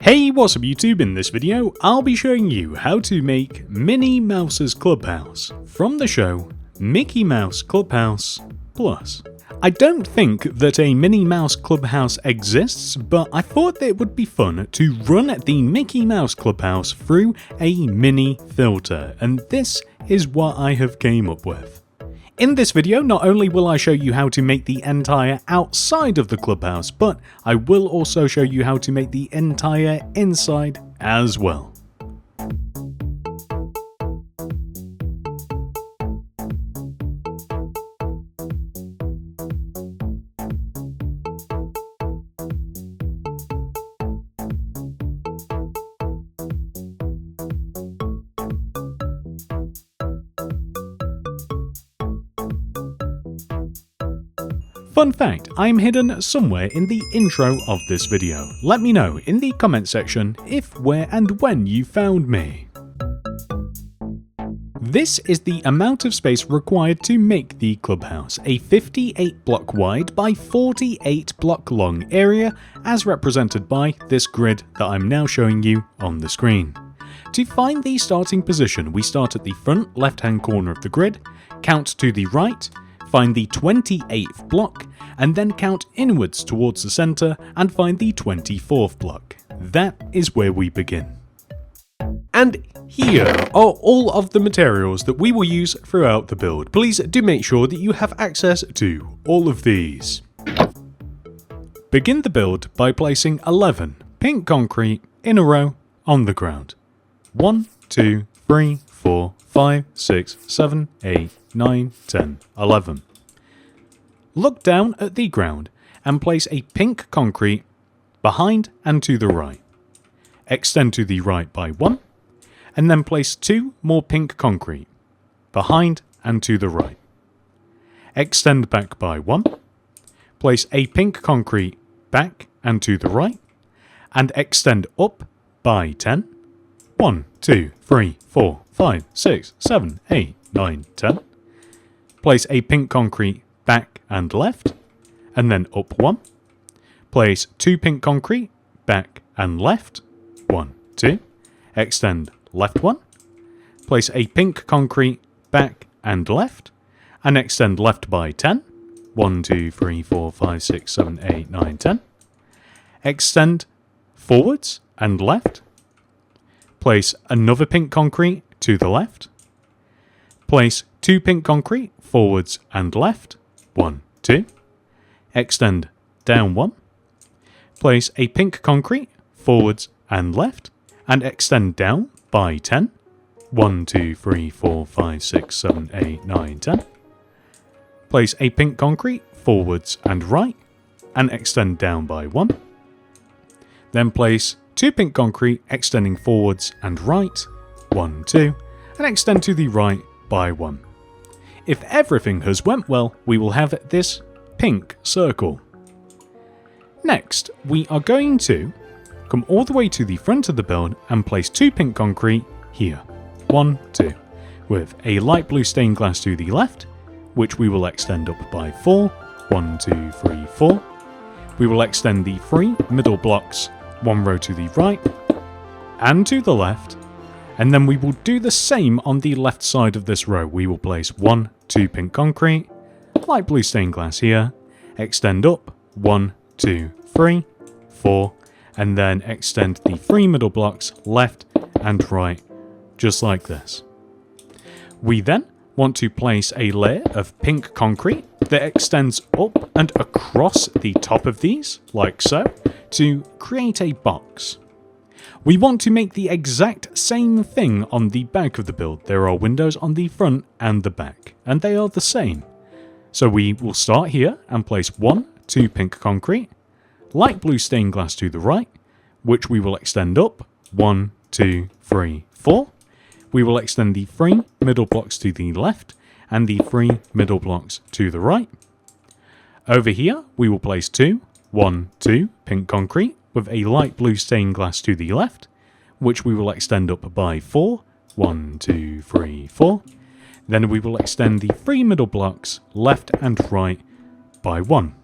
Hey, what's up YouTube? In this video, I'll be showing you how to make Minnie Mouse's Clubhouse from the show Mickey Mouse Clubhouse Plus. I don't think that a Minnie Mouse Clubhouse exists, but I thought that it would be fun to run the Mickey Mouse Clubhouse through a mini filter, and this is what I have came up with. In this video, not only will I show you how to make the entire outside of the clubhouse, but I will also show you how to make the entire inside as well. Fun fact, I'm hidden somewhere in the intro of this video. Let me know in the comment section if, where and when you found me. This is the amount of space required to make the clubhouse, a 58 block wide by 48 block long area as represented by this grid that I'm now showing you on the screen. To find the starting position, we start at the front left hand corner of the grid, count to the right, find the 28th block, and then count inwards towards the center and find the 24th block. That is where we begin. And here are all of the materials that we will use throughout the build. Please do make sure that you have access to all of these. Begin the build by placing 11 pink concrete in a row on the ground. 1, 2, 3, 4, 5, 6, 7, 8, 9, 10, 11. Look down at the ground and place a pink concrete behind and to the right. Extend to the right by 1, and then place 2 more pink concrete behind and to the right. Extend back by 1, place a pink concrete back and to the right, and extend up by 10. 1, 2, 3, 4, 5, 6, 7, 8, 9, 10. Place a pink concrete back and left, and then up 1. Place 2 pink concrete back and left. 1, 2. Extend left 1. Place a pink concrete back and left, and extend left by 10. 1, 2, 3, 4, 5, 6, 7, 8, 9, 10. Extend forwards and left. Place another pink concrete to the left. Place 2 pink concrete forwards and left. 1, 2. Extend down 1. Place a pink concrete forwards and left, and extend down by 10. 1, 2, 3, 4, 5, 6, 7, 8, 9, 10. Place a pink concrete forwards and right, and extend down by 1. Then place 2 pink concrete extending forwards and right, 1, 2, and extend to the right by 1. If everything has went well, we will have this pink circle. Next, we are going to come all the way to the front of the build and place 2 pink concrete here, 1, 2, with a light blue stained glass to the left, which we will extend up by 4, 1, 2, 3, 4. We will extend the 3 middle blocks 1 row to the right and to the left, and then we will do the same on the left side of this row. We will place 1, 2 pink concrete, light blue stained glass here, extend up 1, 2, 3, 4, and then extend the 3 middle blocks left and right, just like this. We then want to place a layer of pink concrete that extends up and across the top of these, like so, to create a box. We want to make the exact same thing on the back of the build. There are windows on the front and the back, and they are the same. So we will start here and place 1, 2 pink concrete, light blue stained glass to the right, which we will extend up 1, 2, 3, 4. We will extend the 3 middle blocks to the left and the 3 middle blocks to the right. Over here, we will place 1, 2 pink concrete with a light blue stained glass to the left, which we will extend up by 4, 1, 2, 3, 4. Then we will extend the 3 middle blocks left and right by 1.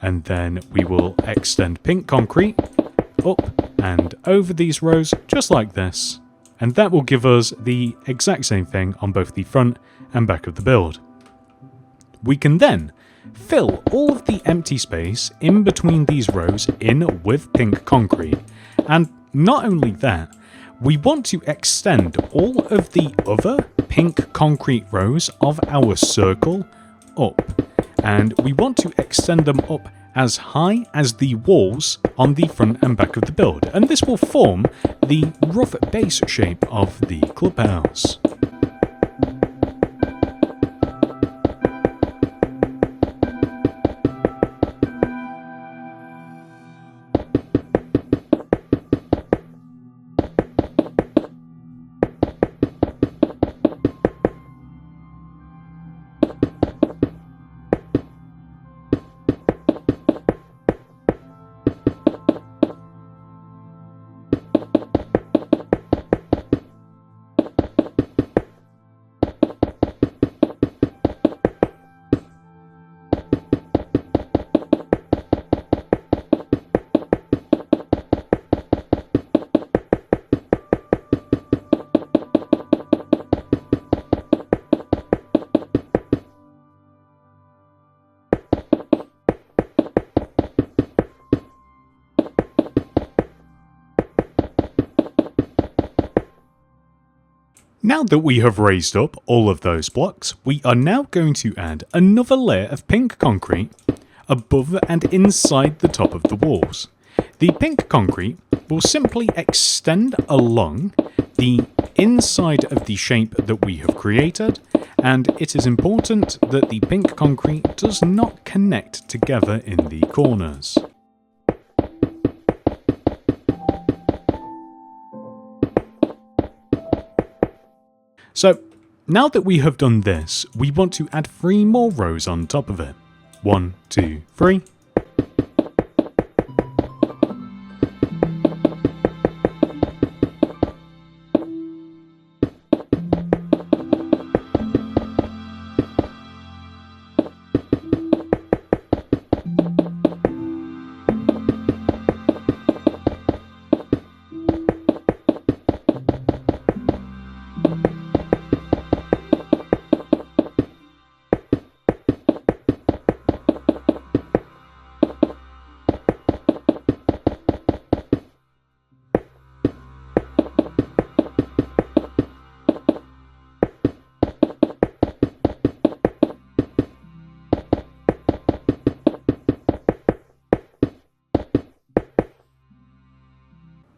And then we will extend pink concrete up and over these rows just like this, and that will give us the exact same thing on both the front and back of the build. We can then fill all of the empty space in between these rows in with pink concrete, and not only that, we want to extend all of the other pink concrete rows of our circle up, and we want to extend them up as high as the walls on the front and back of the build, and this will form the rough base shape of the clubhouse. Now that we have raised up all of those blocks, we are now going to add another layer of pink concrete above and inside the top of the walls. The pink concrete will simply extend along the inside of the shape that we have created, and it is important that the pink concrete does not connect together in the corners. So, now that we have done this, we want to add 3 more rows on top of it. 1, 2, 3.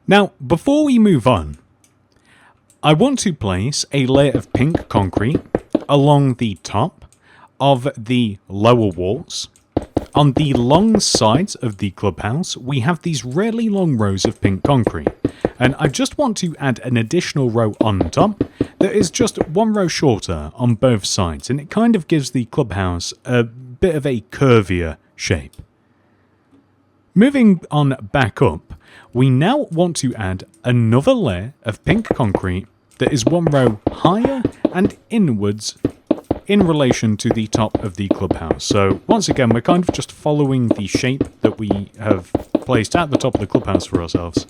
Now, before we move on, I want to place a layer of pink concrete along the top of the lower walls. On the long sides of the clubhouse, we have these really long rows of pink concrete, and I just want to add an additional row on top that is just 1 row shorter on both sides, and it kind of gives the clubhouse a bit of a curvier shape. Moving on back up, we now want to add another layer of pink concrete that is 1 row higher and inwards in relation to the top of the clubhouse. So once again, we're kind of just following the shape that we have placed at the top of the clubhouse for ourselves,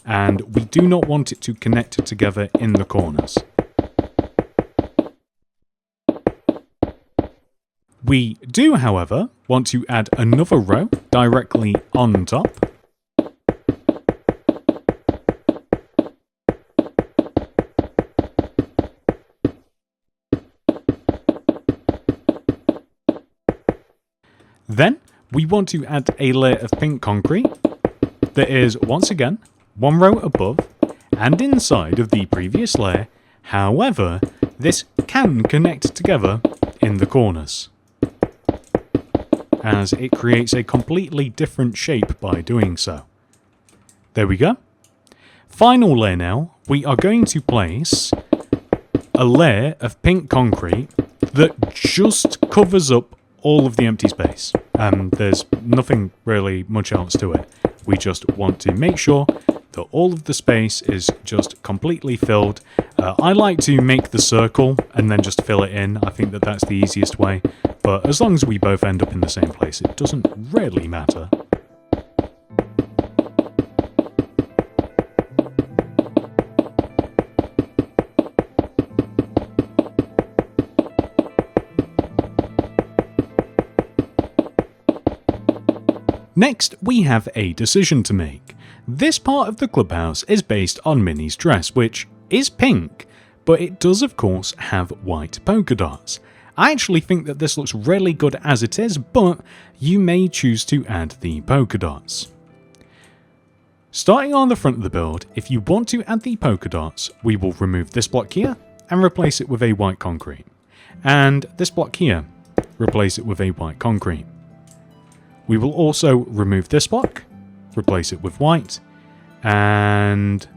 and we do not want it to connect together in the corners. We do, however, want to add another row directly on top. Then we want to add a layer of pink concrete that is, once again, 1 row above and inside of the previous layer. However, this can connect together in the corners, as it creates a completely different shape by doing so. There we go. Final layer now, we are going to place a layer of pink concrete that just covers up all of the empty space. There's nothing really much else to it. We just want to make sure that all of the space is just completely filled. I like to make the circle and then just fill it in. I think that that's the easiest way. But as long as we both end up in the same place, it doesn't really matter. Next, we have a decision to make. This part of the clubhouse is based on Minnie's Dress, which is pink, but it does of course have white polka dots. I actually think that this looks really good as it is, but you may choose to add the polka dots. Starting on the front of the build, if you want to add the polka dots, we will remove this block here and replace it with a white concrete. And this block here, replace it with a white concrete. We will also remove this block, replace it with white, and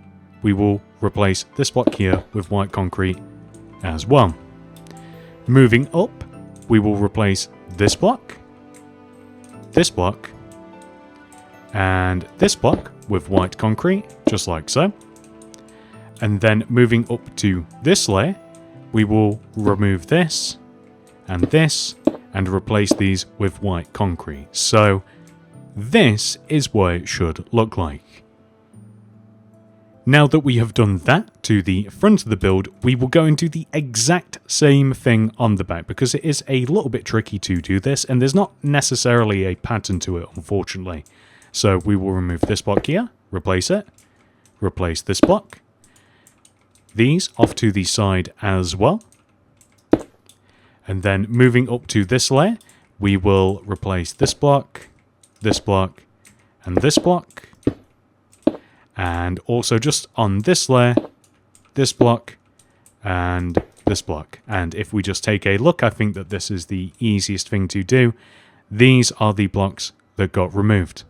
we will replace this block here with white concrete as well. Moving up, we will replace this block, and this block with white concrete, just like so. And then moving up to this layer, we will remove this, and replace these with white concrete. So this is what it should look like. Now that we have done that to the front of the build, we will go and do the exact same thing on the back, because it is a little bit tricky to do this, and there's not necessarily a pattern to it, unfortunately. So we will remove this block here, replace it, replace this block, these off to the side as well. And then moving up to this layer, we will replace this block, and this block. And also just on this layer, this block, and this block. And if we just take a look, I think that this is the easiest thing to do. These are the blocks that got removed.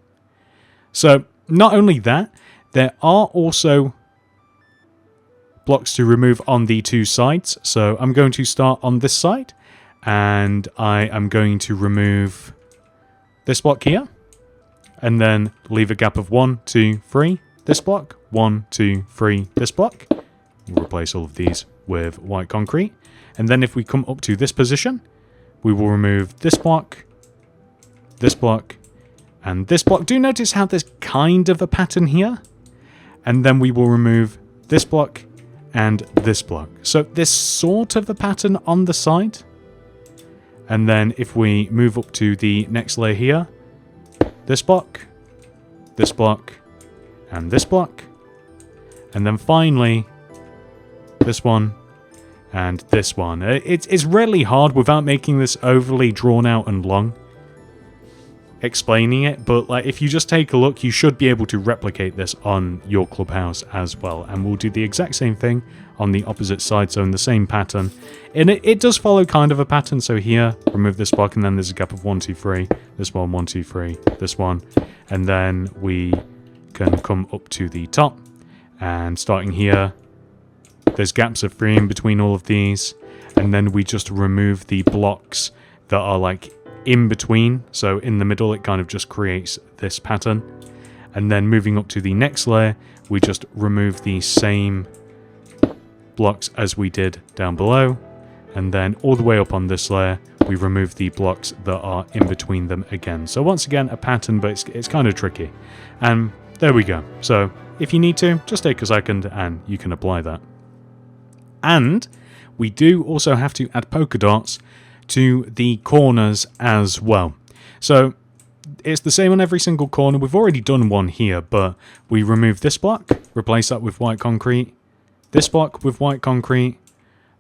So not only that, there are also blocks to remove on the two sides. So I'm going to start on this side, and I am going to remove this block here, and then leave a gap of 1, 2, 3. This block, 1, 2, 3, this block. We'll replace all of these with white concrete. And then if we come up to this position, we will remove this block, and this block. Do notice how there's kind of a pattern here? And then we will remove this block and this block. So there's sort of a pattern on the side. And then if we move up to the next layer here, this block, and this block, and then finally this one and this one. It's really hard without making this overly drawn out and long explaining it, but like if you just take a look, you should be able to replicate this on your clubhouse as well. And we'll do the exact same thing on the opposite side, so in the same pattern. And it does follow kind of a pattern. So here, remove this block, and then there's a gap of 1, 2, 3, this one, 1, 2, 3, this one, and then we can come up to the top, and starting here, there's gaps of 3 in between all of these, and then we just remove the blocks that are like in between. So in the middle, it kind of just creates this pattern. And then moving up to the next layer, we just remove the same blocks as we did down below. And then all the way up on this layer, we remove the blocks that are in between them again. So once again, a pattern, but it's kind of tricky. And there we go. So if you need to, just take a second and you can apply that. And we do also have to add polka dots to the corners as well. So it's the same on every single corner. We've already done one here, but we remove this block, replace that with white concrete, this block with white concrete,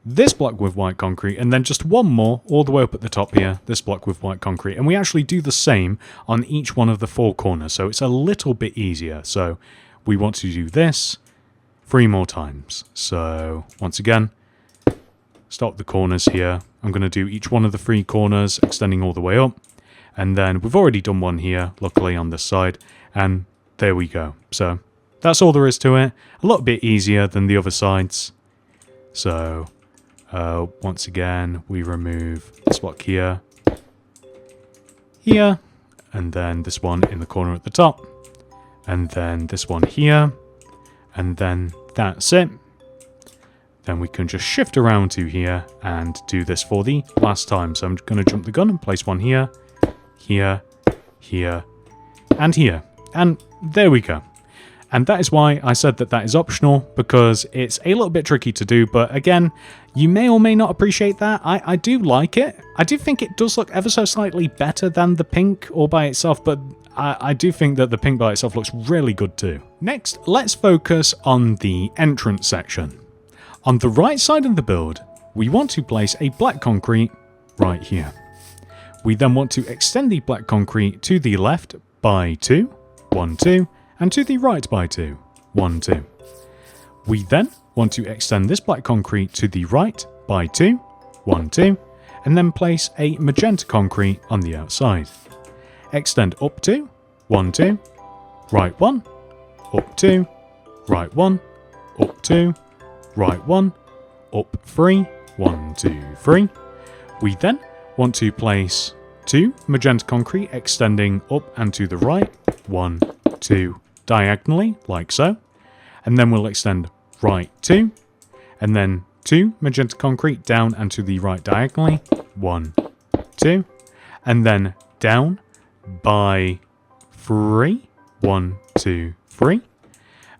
this block with white concrete, and then just one more all the way up at the top here, this block with white concrete. And we actually do the same on each one of the 4 corners, so it's a little bit easier. So we want to do this 3 more times. So once again, start the corners here. I'm going to do each one of the 3 corners, extending all the way up. And then we've already done one here, luckily on this side. And there we go. So that's all there is to it. A little bit easier than the other sides. So once again, we remove this block here, and then this one in the corner at the top, and then this one here, and then that's it. Then we can just shift around to here and do this for the last time. So I'm going to jump the gun and place one here, here, here, and here. And there we go. And that is why I said that that is optional, because it's a little bit tricky to do. But again, you may or may not appreciate that. I do like it. I do think it does look ever so slightly better than the pink all by itself. But I do think that the pink by itself looks really good too. Next, let's focus on the entrance section. On the right side of the build, we want to place a black concrete right here. We then want to extend the black concrete to the left by 2, 1, 2, and to the right by 2, 1, 2. We then want to extend this black concrete to the right by 2, 1, 2, and then place a magenta concrete on the outside. Extend up 2, 1, 2, right 1, up 2, right 1, up 2, right 1, up 3, 1, 2, 3. We then want to place 2 magenta concrete extending up and to the right, 1, 2, diagonally, like so. And then we'll extend right 2, and then 2 magenta concrete down and to the right diagonally, 1, 2, and then down by 3, 1, 2, 3.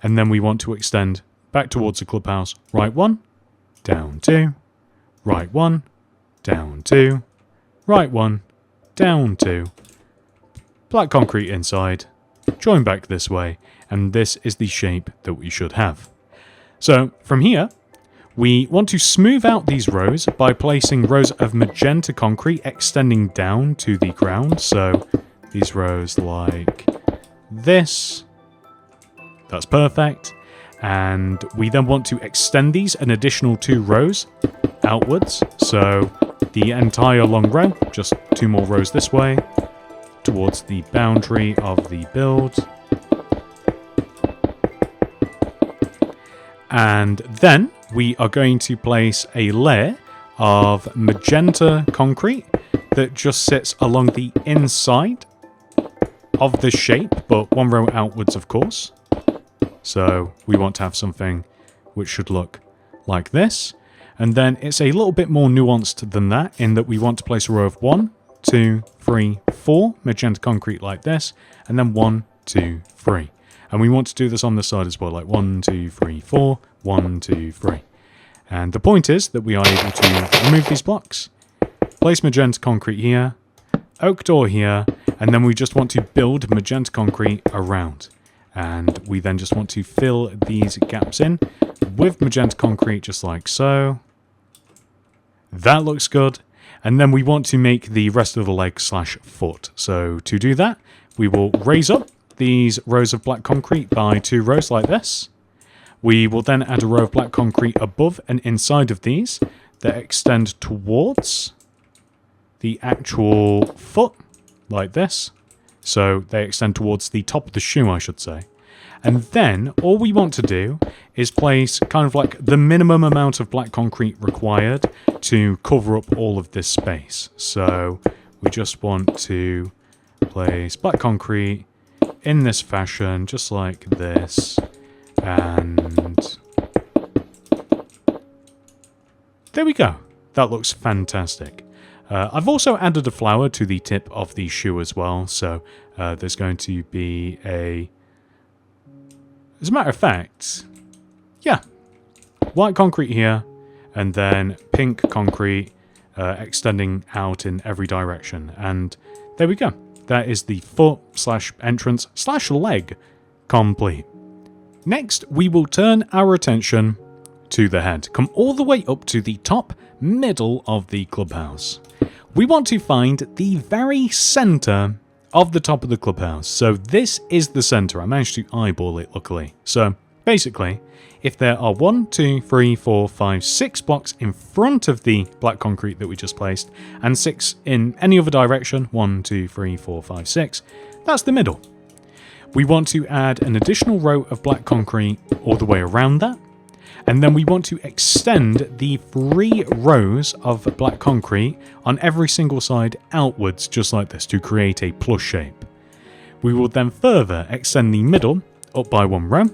And then we want to extend back towards the clubhouse, right 1, down 2, right 1, down 2, right 1, down 2, black concrete inside, join back this way, and this is the shape that we should have. So from here, we want to smooth out these rows by placing rows of magenta concrete extending down to the ground. So these rows like this, that's perfect. And we then want to extend these an additional 2 rows outwards. So the entire long row, just 2 more rows this way, towards the boundary of the build. And then we are going to place a layer of magenta concrete that just sits along the inside of the shape, but 1 row outwards, of course. So we want to have something which should look like this. And then it's a little bit more nuanced than that, in that we want to place a row of 1, 2, 3, 4 magenta concrete like this, and then 1, 2, 3. And we want to do this on this side as well, like 1, 2, 3, 4, 1, 2, 3. And the point is that we are able to remove these blocks, place magenta concrete here, oak door here, and then we just want to build magenta concrete around. And we then just want to fill these gaps in with magenta concrete, just like so. That looks good. And then we want to make the rest of the leg / foot. So to do that, we will raise up these rows of black concrete by 2 rows like this. We will then add a row of black concrete above and inside of these that extend towards the actual foot like this. So they extend towards the top of the shoe, I should say. And then all we want to do is place kind of like the minimum amount of black concrete required to cover up all of this space. So we just want to place black concrete in this fashion, just like this. And there we go. That looks fantastic. I've also added a flower to the tip of the shoe as well. So there's going to be a... As a matter of fact, yeah, white concrete here, and then pink concrete extending out in every direction. And there we go. That is the foot / entrance / leg complete. Next, we will turn our attention to the head. Come all the way up to the top middle of the clubhouse. We want to find the very center of the top of the clubhouse. So this is the center. I managed to eyeball it, luckily. So basically, if there are 1, 2, 3, 4, 5, 6 blocks in front of the black concrete that we just placed, and 6 in any other direction, 1, 2, 3, 4, 5, 6, that's the middle. We want to add an additional row of black concrete all the way around that. And then we want to extend the 3 rows of black concrete on every single side outwards, just like this, to create a plus shape. We will then further extend the middle up by 1 row.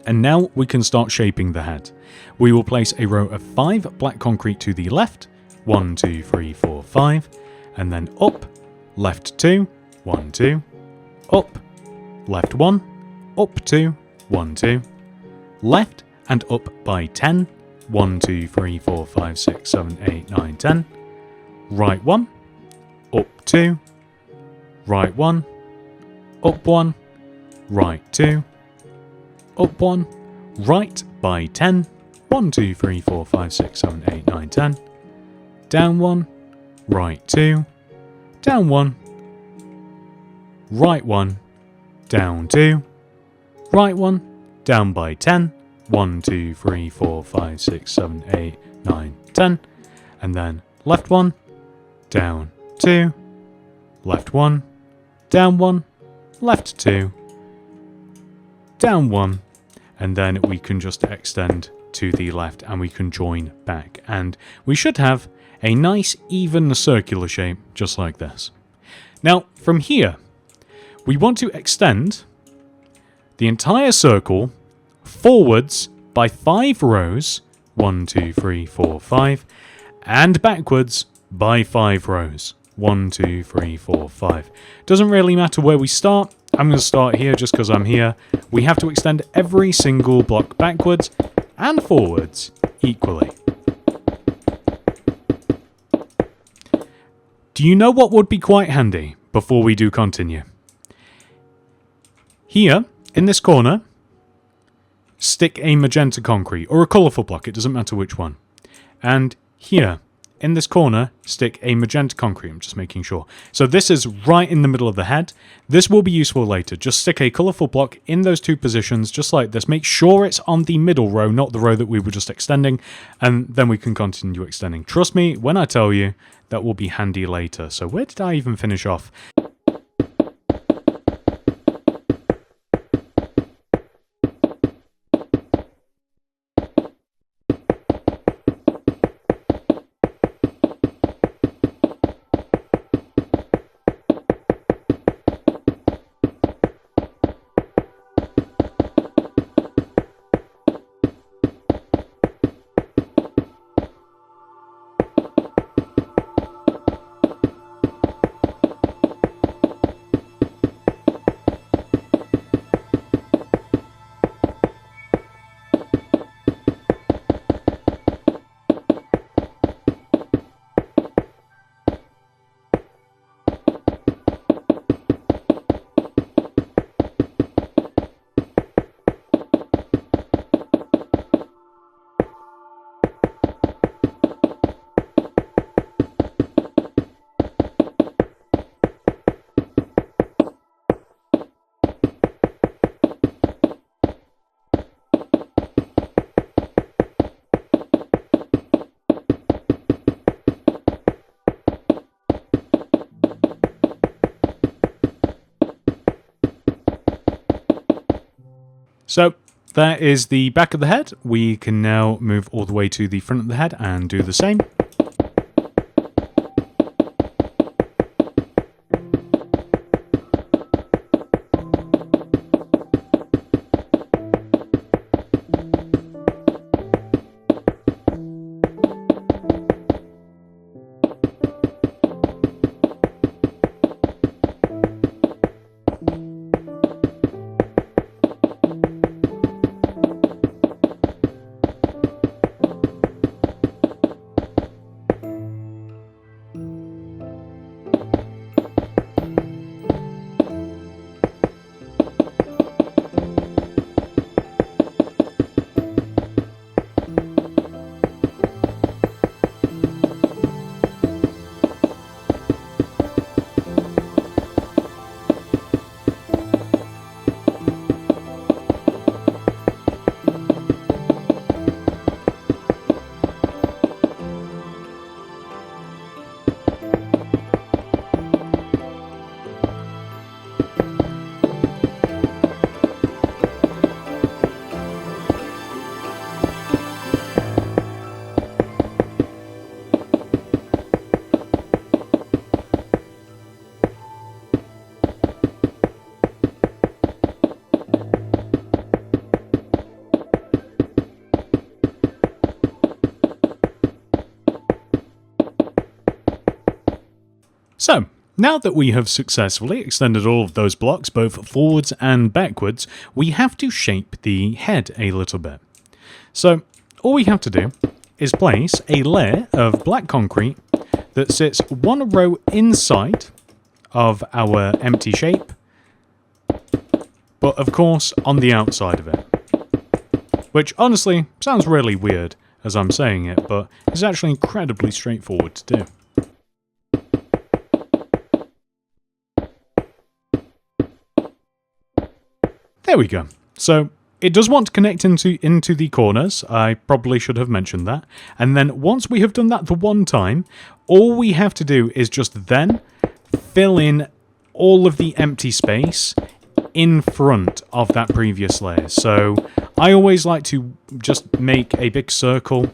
And now we can start shaping the head. We will place a row of 5 black concrete to the left, 1, 2, 3, 4, 5, and then up, left 2, 1, 2, up, left 1, up 2, 1, 2, left and up by 10, 1, 2, 3, 4, 5, 6, 7, 8, 9, 10, right 1, up 2, right 1, up 1, right 2, up 1, right by 10, 1, 2, 3, 4, 5, 6, 7, 8, 9, 10, down 1, right 2, down 1, right 1, down 2, right 1, down by 10, 1, 2, 3, 4, 5, 6, 7, 8, 9, 10, and then left 1, down 2, left 1, down 1, left 2, down 1, and then we can just extend to the left and we can join back, and we should have a nice even circular shape just like this. Now from here we want to extend the entire circle forwards by 5 rows, 1, 2, 3, 4, 5, and backwards by 5 rows, 1, 2, 3, 4, 5. Doesn't really matter where we start. I'm going to start here just because I'm here. We have to extend every single block backwards and forwards equally. Do you know what would be quite handy before we do continue? Here, in this corner, stick a magenta concrete, or a colourful block, it doesn't matter which one. And here, in this corner, stick a magenta concrete, I'm just making sure. So this is right in the middle of the head. This will be useful later. Just stick a colourful block in those two positions, just like this. Make sure it's on the middle row, not the row that we were just extending, and then we can continue extending. Trust me when I tell you, that will be handy later. So where did I even finish off? So that is the back of the head. We can now move all the way to the front of the head and do the same. So, now that we have successfully extended all of those blocks, both forwards and backwards, we have to shape the head a little bit. So, all we have to do is place a layer of black concrete that sits one row inside of our empty shape, but of course on the outside of it. Which honestly sounds really weird as I'm saying it, but it's actually incredibly straightforward to do. There we go. So it does want to connect into the corners. I probably should have mentioned that. And then once we have done that the one time, all we have to do is just then fill in all of the empty space in front of that previous layer. So I always like to just make a big circle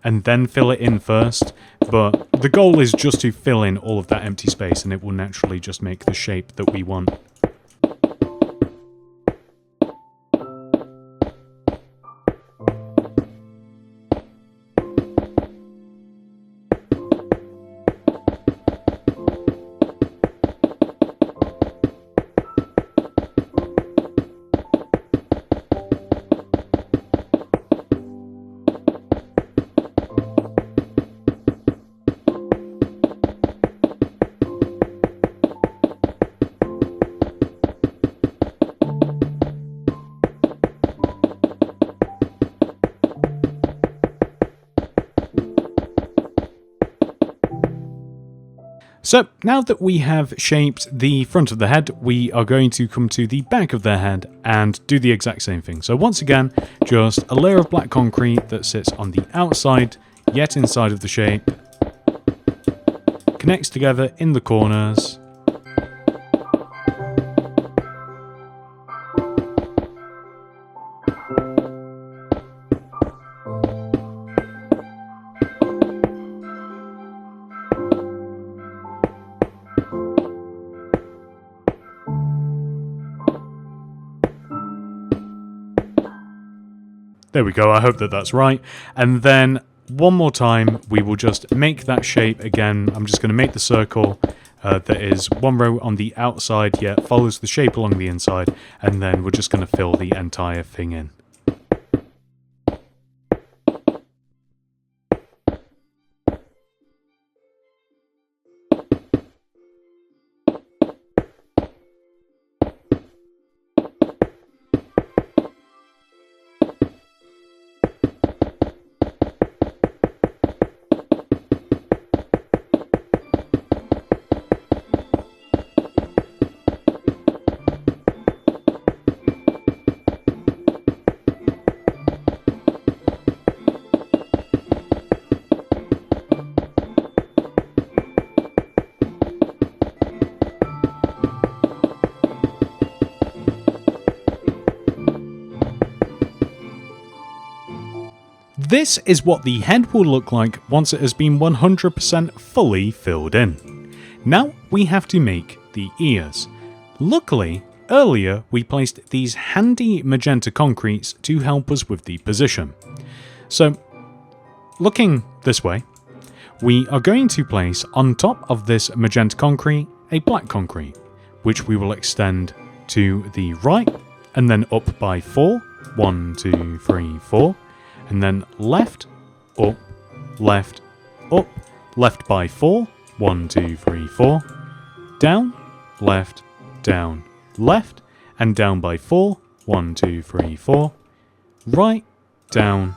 and then fill it in first. But the goal is just to fill in all of that empty space, and it will naturally just make the shape that we want. So now that we have shaped the front of the head, we are going to come to the back of the head and do the exact same thing. So once again, just a layer of black concrete that sits on the outside, yet inside of the shape, connects together in the corners. There we go, I hope that that's right. And then one more time, we will just make that shape again. I'm just going to make the circle that is one row on the outside, yet follows the shape along the inside, and then we're just going to fill the entire thing in. This is what the head will look like once it has been 100% fully filled in. Now we have to make the ears. Luckily, earlier we placed these handy magenta concretes to help us with the position. So, looking this way, we are going to place on top of this magenta concrete a black concrete, which we will extend to the right and then up by 4. 1, 2, 3, 4. And then left, up, left, by 4. 1, 2, 3, 4. Down, left, and down by 4. 1, 2, 3, 4. Right, down,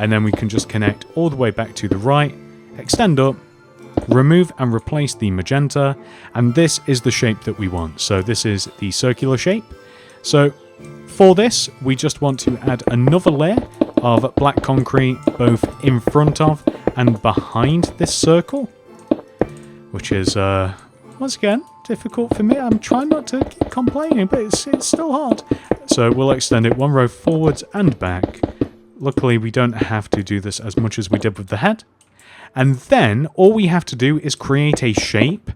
and then we can just connect all the way back to the right, extend up, remove and replace the magenta, and this is the shape that we want. So this is the circular shape. So for this, we just want to add another layer of black concrete both in front of and behind this circle, which is, once again, difficult for me. I'm trying not to keep complaining, but it's still hard. So we'll extend it one row forwards and back. Luckily, we don't have to do this as much as we did with the head. And then all we have to do is create a shape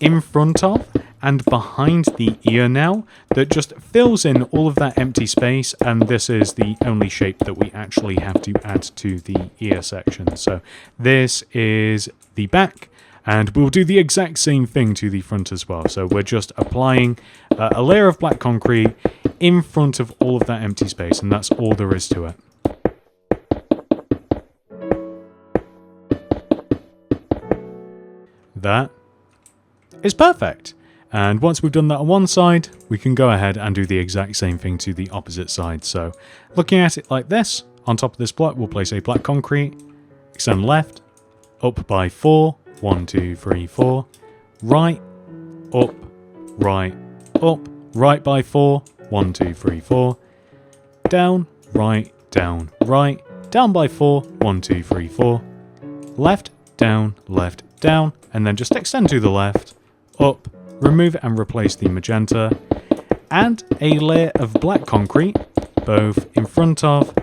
in front of and behind the ear now that just fills in all of that empty space, and this is the only shape that we actually have to add to the ear section. So this is the back, and we'll do the exact same thing to the front as well. So we're just applying a layer of black concrete in front of all of that empty space, and that's all there is to it. That is perfect. And once we've done that on one side, we can go ahead and do the exact same thing to the opposite side. So looking at it like this, on top of this block, we'll place a black concrete, extend left, up by 4, 1, 2, 3, 4, right, up, right by 4, 1, 2, 3, 4, down, right, down by 4, 1, 2, 3, 4, left, down, and then just extend to the left, up, remove and replace the magenta, add a layer of black concrete, both in front of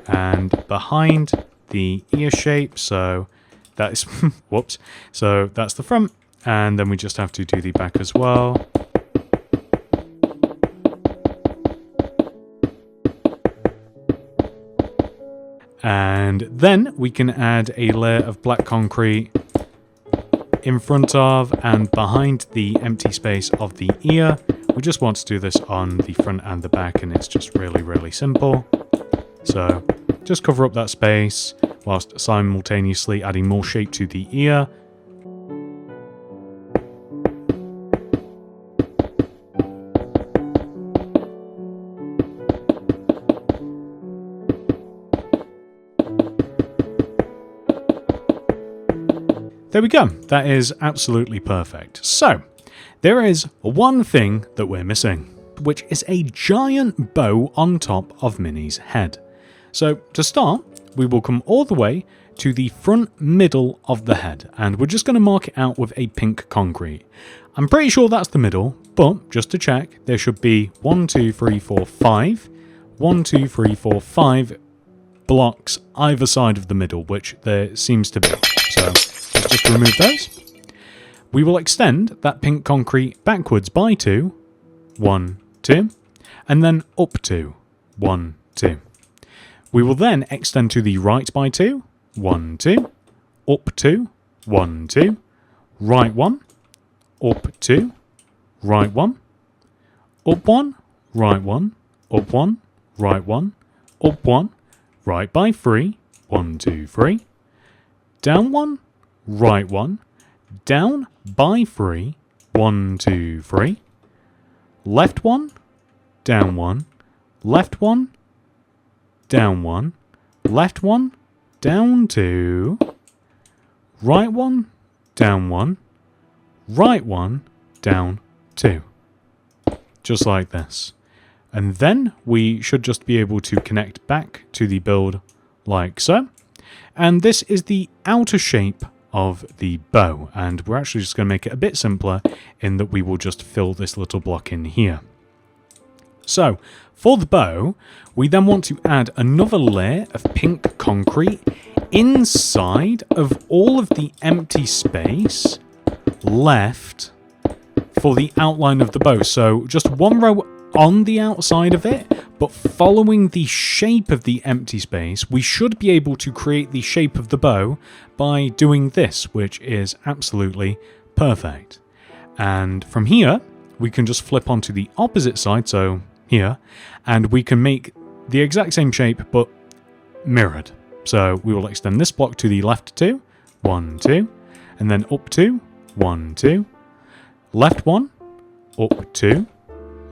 and behind the ear shape, so that's, whoops, so that's the front, and then we just have to do the back as well. And then we can add a layer of black concrete in front of and behind the empty space of the ear. We just want to do this on the front and the back, and it's just really, really simple. So just cover up that space whilst simultaneously adding more shape to the ear. There we go. That is absolutely perfect. So, there is one thing that we're missing, which is a giant bow on top of Minnie's head. So, to start, we will come all the way to the front middle of the head, and we're just going to mark it out with a pink concrete. I'm pretty sure that's the middle, but just to check, there should be 1, 2, 3, 4, 5. 1, 2, 3, 4, 5 blocks either side of the middle, which there seems to be. So, just remove those. We will extend that pink concrete backwards by 2, 1, 2, and then up 2, 1, 2. We will then extend to the right by 2, 1, 2, up 2, 1, 2, right 1, up 2, right 1, up 1, right 1, up 1, right 1, up 1, right by 3, 1, 2, 3, down 1, right 1, down by 3, 1, 2, 3, left 1, down 1, left 1, down 1, left 1, down 2, right 1, down 1, right 1, down 2. Just like this. And then we should just be able to connect back to the build like so. And this is the outer shape of the bow, and we're actually just going to make it a bit simpler in that we will just fill this little block in here. So, for the bow, we then want to add another layer of pink concrete inside of all of the empty space left for the outline of the bow. So, just one row on the outside of it, but following the shape of the empty space, we should be able to create the shape of the bow by doing this, which is absolutely perfect. And from here, we can just flip onto the opposite side, so here, and we can make the exact same shape, but mirrored. So we will extend this block to the left 2, 1, 2, and then up 2, 1, 2, left 1, up 2,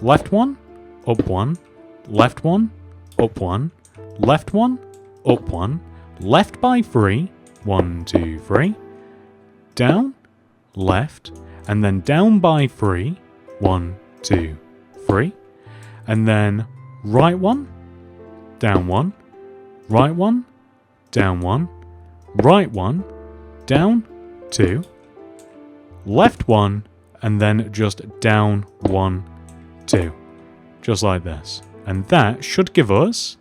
left 1, up 1, left 1, up 1, left 1, up 1, left by 3, 1, 2, 3, down, left, and then down by 3, 1, 2, 3, and then right 1, down 1, right 1, down 1, right 1, down 2, left 1, and then just down 1, 2. Just like this. And that should give us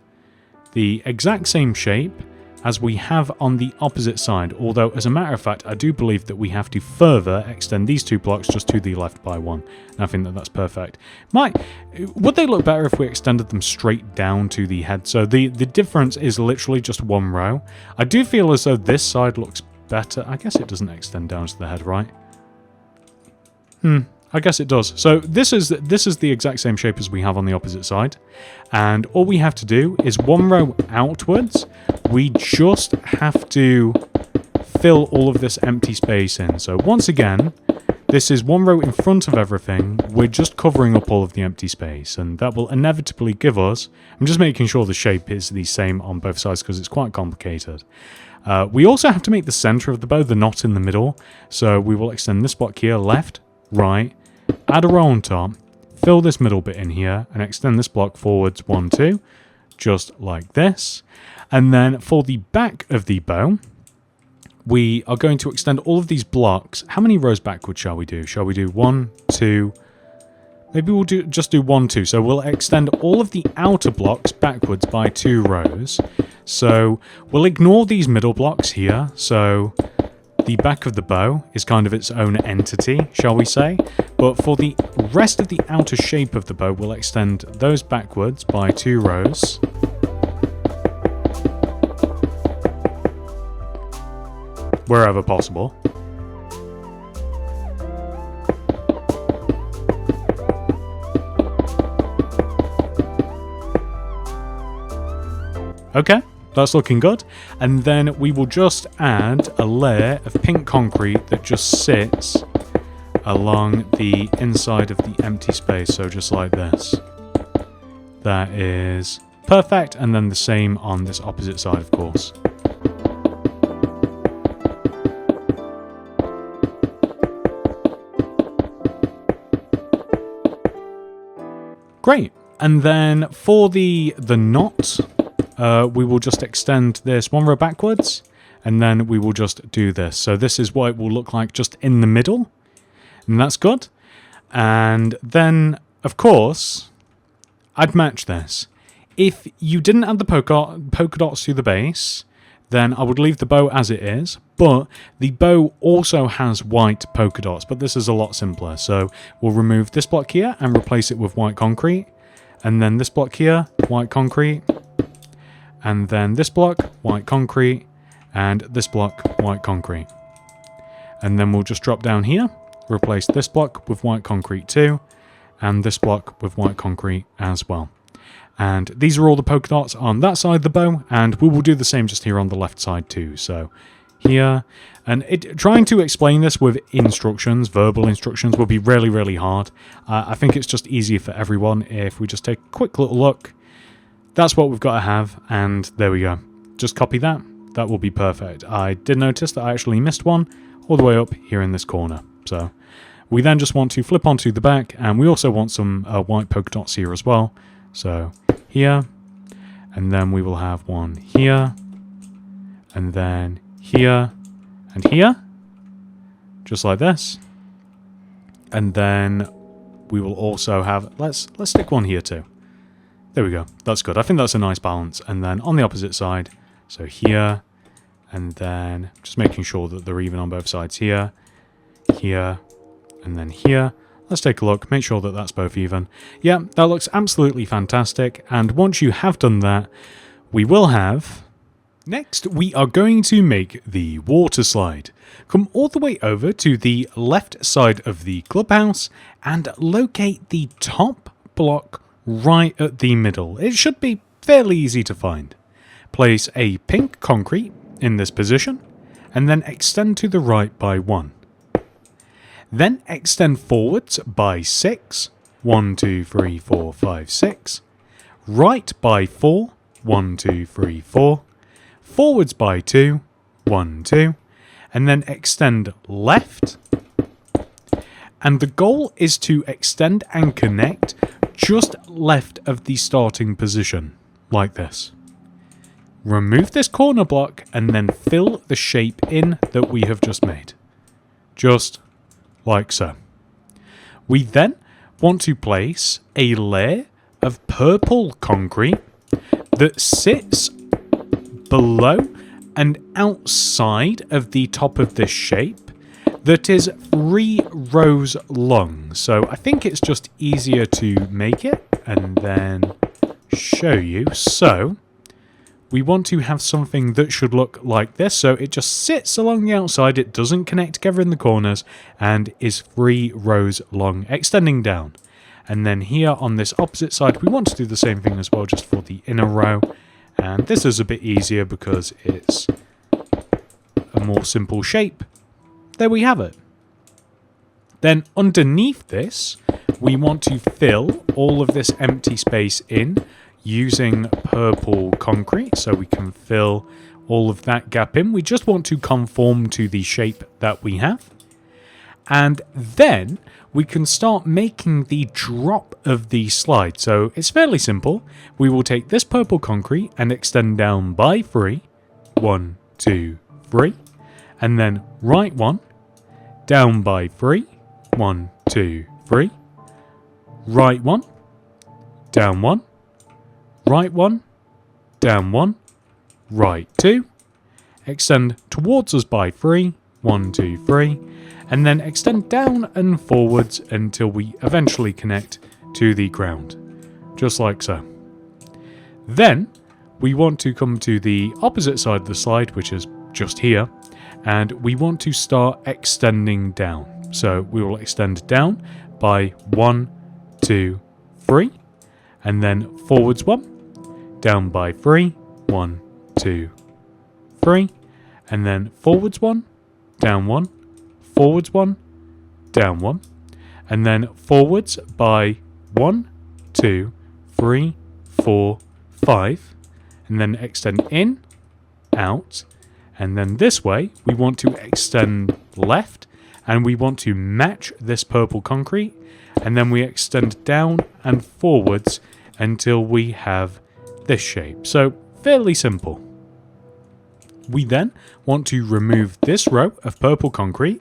the exact same shape as we have on the opposite side, although as a matter of fact I do believe that we have to further extend these two blocks just to the left by 1, and I think that that's perfect. Would they look better if we extended them straight down to the head? So the difference is literally just one row. I do feel as though this side looks better. I guess it doesn't extend down to the head, right? I guess it does. So this is the exact same shape as we have on the opposite side, and all we have to do is one row outwards. We just have to fill all of this empty space in. So once again, This is one row in front of everything. We're just covering up all of the empty space, and that will inevitably give us... I'm just making sure the shape is the same on both sides because it's quite complicated. We also have to make the center of the bow the knot in the middle, so we will extend this block here, left, right, add a row on top, fill this middle bit in here, and extend this block forwards 1, 2, just like this. And then for the back of the bow, we are going to extend all of these blocks. How many rows backwards shall we do? Shall we do 1, 2... Maybe we'll just do 1, 2. So we'll extend all of the outer blocks backwards by 2 rows. So we'll ignore these middle blocks here. So the back of the bow is kind of its own entity, shall we say. But for the rest of the outer shape of the bow, we'll extend those backwards by 2 rows. Wherever possible. Okay, that's looking good. And then we will just add a layer of pink concrete that just sits along the inside of the empty space. So just like this. That is perfect. And then the same on this opposite side, of course. Great. And then for the knot... we will just extend this 1 row backwards, and then we will just do this. So this is what it will look like just in the middle, and that's good. And then, of course, I'd match this. If you didn't add the polka dots to the base, then I would leave the bow as it is, but the bow also has white polka dots, but this is a lot simpler. So we'll remove this block here and replace it with white concrete, and then this block here, white concrete, and then this block, white concrete, and this block, white concrete. And then we'll just drop down here, replace this block with white concrete too, and this block with white concrete as well. And these are all the polka dots on that side of the bow, and we will do the same just here on the left side too. So here, and trying to explain this with instructions, verbal instructions, will be really, really hard. I think it's just easier for everyone if we just take a quick little look. That's what we've got to have, and there we go. Just copy that. That will be perfect. I did notice that I actually missed one all the way up here in this corner. So we then just want to flip onto the back, and we also want some white polka dots here as well. So here, and then we will have one here, and then here, and here, just like this. And then we will also have, let's stick one here too. There we go. That's good. I think that's a nice balance. And then on the opposite side, so here, and then just making sure that they're even on both sides here, here, and then here. Let's take a look, make sure that that's both even. Yeah, that looks absolutely fantastic. And once you have done that, we will have... Next, we are going to make the water slide. Come all the way over to the left side of the clubhouse and locate the top block right at the middle. It should be fairly easy to find. Place a pink concrete in this position and then extend to the right by 1. Then extend forwards by 6. 1, 2, 3, 4, 5, 6. Right by 4. 1, 2, 3, 4. Forwards by 2. 1, 2. And then extend left. And the goal is to extend and connect just left of the starting position, like this. Remove this corner block and then fill the shape in that we have just made. Just like so. We then want to place a layer of purple concrete that sits below and outside of the top of this shape that is 3 rows long. So I think it's just easier to make it and then show you. So we want to have something that should look like this. So it just sits along the outside, it doesn't connect together in the corners, and is 3 rows long, extending down. And then here on this opposite side, we want to do the same thing as well, just for the inner row. And this is a bit easier because it's a more simple shape. There we have it. Then underneath this, we want to fill all of this empty space in using purple concrete, so we can fill all of that gap in. We just want to conform to the shape that we have. And then we can start making the drop of the slide. So it's fairly simple. We will take this purple concrete and extend down by 3. 1, 2, 3. And then right 1, down by 3. 1, 2, 3. Right 1, down 1. Right 1, down 1. Right 2. Extend towards us by 3. 1, 2, 3. And then extend down and forwards until we eventually connect to the ground. Just like so. Then we want to come to the opposite side of the slide, which is just here. And we want to start extending down. So we will extend down by 1, 2, 3. And then forwards 1. Down by 3. 1, 2, 3. And then forwards 1. Down 1. Forwards 1, down 1, and then forwards by 1, 2, 3, 4, 5, and then extend in, out, and then this way we want to extend left, and we want to match this purple concrete, and then we extend down and forwards until we have this shape. So fairly simple. We then want to remove this row of purple concrete,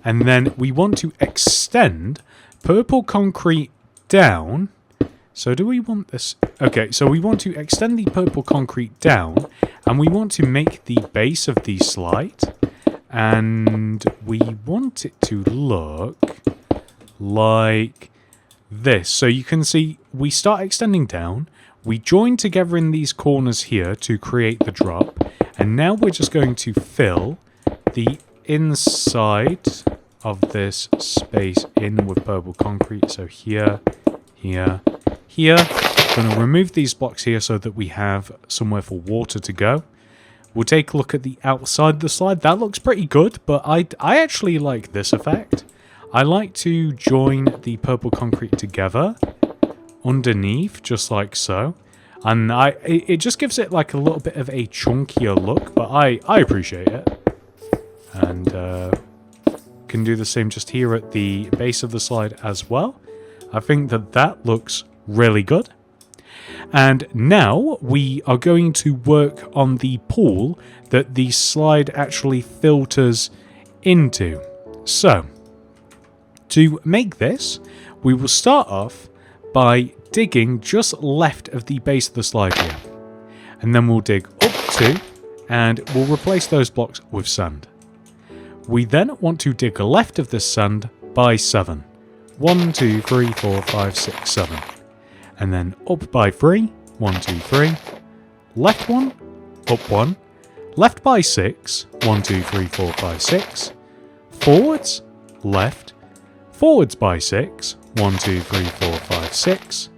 and then we want to extend purple concrete down. So do we want this? Okay, so we want to extend the purple concrete down, and we want to make the base of the slide, and we want it to look like this. So you can see we start extending down, we join together in these corners here to create the drop, and now we're just going to fill the inside of this space in with purple concrete. So here, here, here. I'm going to remove these blocks here so that we have somewhere for water to go. We'll take a look at the outside of the slide. That looks pretty good, but I actually like this effect. I like to join the purple concrete together underneath, just like so. And it just gives it like a little bit of a chunkier look, but I appreciate it. And can do the same just here at the base of the slide as well. I think that looks really good. And now we are going to work on the pool that the slide actually filters into. So, to make this, we will start off by digging just left of the base of the slide here. And then we'll dig up 2, and we'll replace those blocks with sand. We then want to dig left of this sand by 7. 1, 2, 3, 4, 5, 6, 7. And then up by 3. 1, 2, 3. Left 1. Up 1. Left by 6. 1, 2, 3, 4, 5, 6. Forwards. Left. Forwards by 6. 1, 2, 3, 4, 5, 6.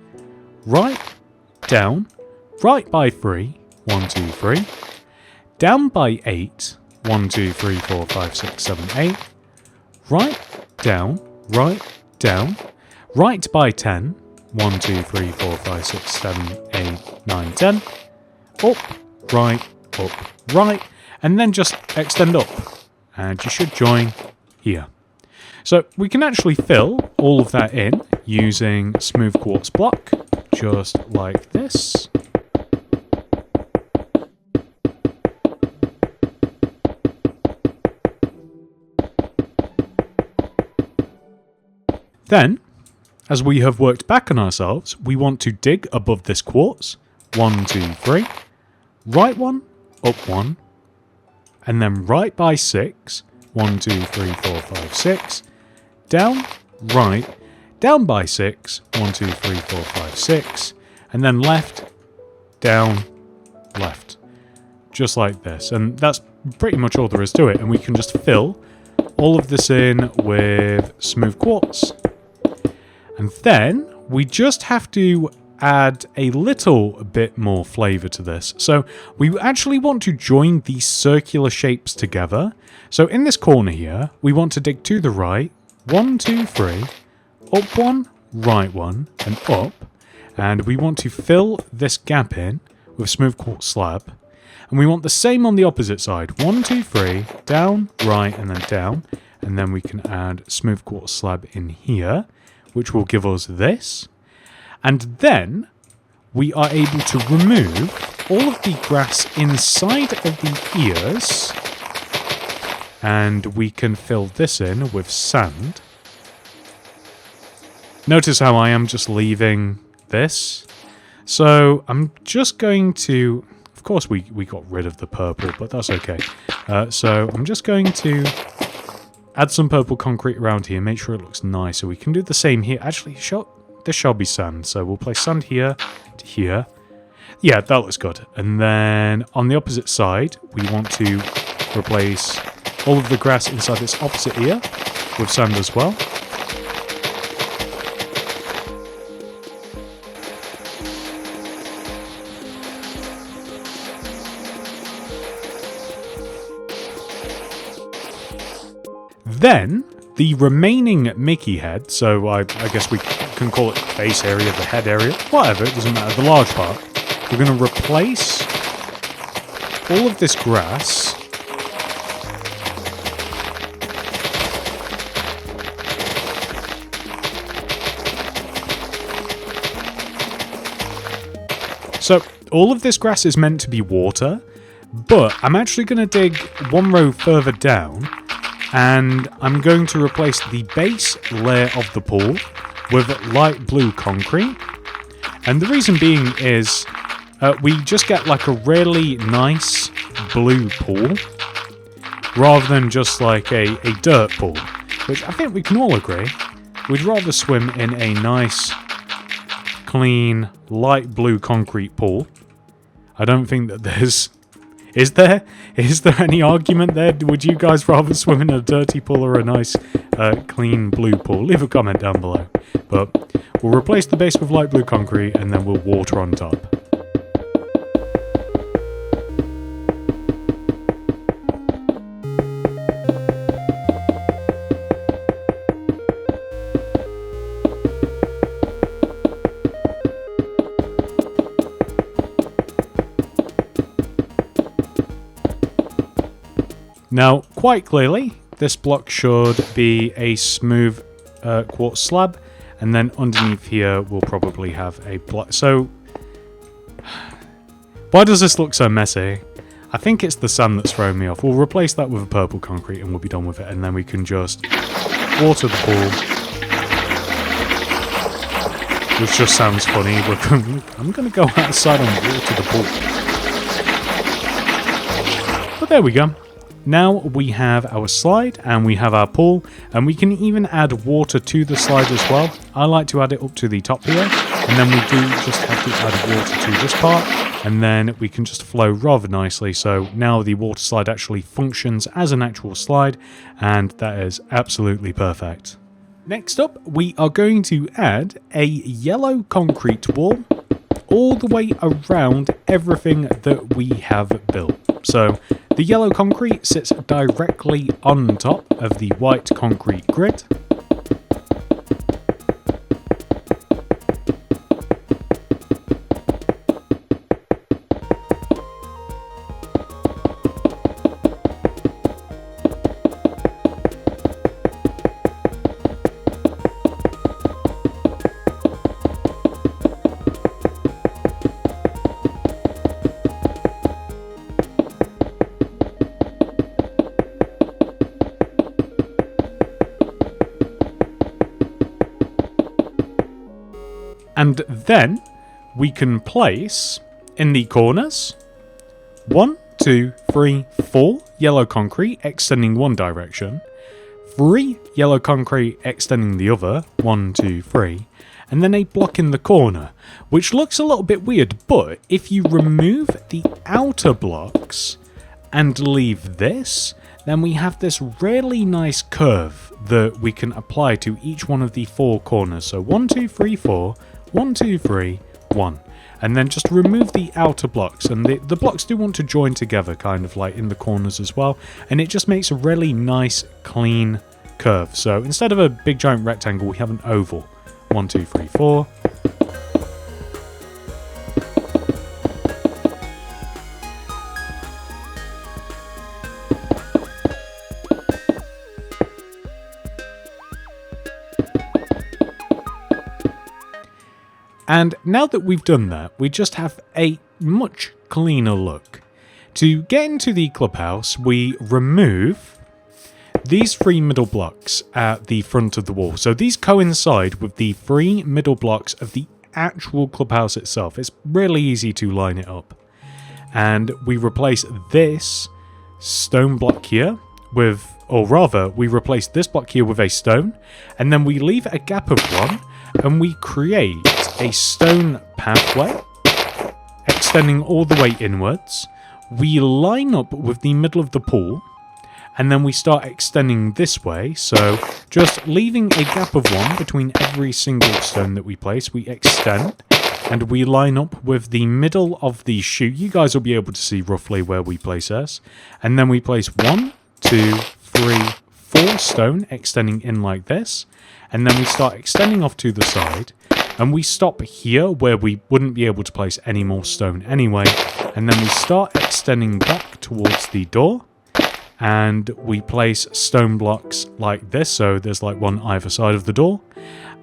Right. Down. Right by 3. 1, 2, 3. Down by 8. 1, 2, 3, 4, 5, 6, 7, 8. Right, down, right, down. Right by 10. 1, 2, 3, 4, 5, 6, 7, 8, 9, 10. Up, right, and then just extend up. And you should join here. So we can actually fill all of that in using smooth quartz block, just like this. Then, as we have worked back on ourselves, we want to dig above this quartz. 1, 2, 3. Right 1, up 1. And then right by 6. 1, 2, 3, 4, 5, 6. Down, right. Down by 6. 1, 2, 3, 4, 5, 6. And then left, down, left. Just like this. And that's pretty much all there is to it. And we can just fill all of this in with smooth quartz. And then we just have to add a little bit more flavor to this. So we actually want to join these circular shapes together. So in this corner here, we want to dig to the right, 1, 2, 3, up one, right one, and up. And we want to fill this gap in with smooth quartz slab. And we want the same on the opposite side. 1, 2, 3, down, right, and then down. And then we can add smooth quartz slab in here, which will give us this. And then we are able to remove all of the grass inside of the ears. And we can fill this in with sand. Notice how I am just leaving this. So I'm just going to... Of course we got rid of the purple, but that's okay. So I'm just going to add some purple concrete around here, make sure it looks nice. So we can do the same here. Actually, this shall be sand. So we'll place sand here to here. Yeah, that looks good. And then on the opposite side, we want to replace all of the grass inside this opposite ear with sand as well. Then, the remaining Mickey head, so I guess we can call it the face area, the head area, whatever, it doesn't matter, the large part. We're going to replace all of this grass So, all of this grass is meant to be water, but I'm actually going to dig one row further down, and I'm going to replace the base layer of the pool with light blue concrete. And the reason being is we just get like a really nice blue pool rather than just like a dirt pool, which I think we can all agree. We'd rather swim in a nice, clean, light blue concrete pool. I don't think that there's... Is there any argument there? Would you guys rather swim in a dirty pool or a nice, clean blue pool? Leave a comment down below. But we'll replace the base with light blue concrete and then we'll water on top. Now, quite clearly, this block should be a smooth quartz slab, and then underneath here we'll probably have a block. So, why does this look so messy? I think it's the sand that's throwing me off. We'll replace that with a purple concrete and we'll be done with it, and then we can just water the pool. Which just sounds funny. I'm going to go outside and water the pool. But there we go. Now we have our slide and we have our pool, and we can even add water to the slide as well. I like to add it up to the top here, and then we do just have to add water to this part, and then we can just flow rather nicely. So now the water slide actually functions as an actual slide, and that is absolutely perfect. Next up, we are going to add a yellow concrete wall all the way around everything that we have built. So the yellow concrete sits directly on top of the white concrete grid. And then we can place in the corners 1, 2, 3, 4 yellow concrete extending one direction, 3 yellow concrete extending the other, 1, 2, 3, and then a block in the corner, which looks a little bit weird, but if you remove the outer blocks and leave this, then we have this really nice curve that we can apply to each one of the 4 corners. So 1, 2, 3, 4, 1, 2, 3, 1. And then just remove the outer blocks. And the blocks do want to join together, kind of like in the corners as well. And it just makes a really nice, clean curve. So instead of a big giant rectangle, we have an oval. 1, 2, 3, 4. And now that we've done that, we just have a much cleaner look. To get into the clubhouse, we remove these 3 middle blocks at the front of the wall. So these coincide with the 3 middle blocks of the actual clubhouse itself. It's really easy to line it up. And we replace this stone block here with, or rather, we replace this block here with a stone, and then we leave a gap of 1, and we create a stone pathway extending all the way inwards. We line up with the middle of the pool, and then we start extending this way. So just leaving a gap of 1 between every single stone that we place, we extend and we line up with the middle of the chute. You guys will be able to see roughly where we place this. And then we place 1, 2, 3, 4 stone extending in like this. And then we start extending off to the side. And we stop here where we wouldn't be able to place any more stone anyway. And then we start extending back towards the door. And we place stone blocks like this. So there's like 1 either side of the door.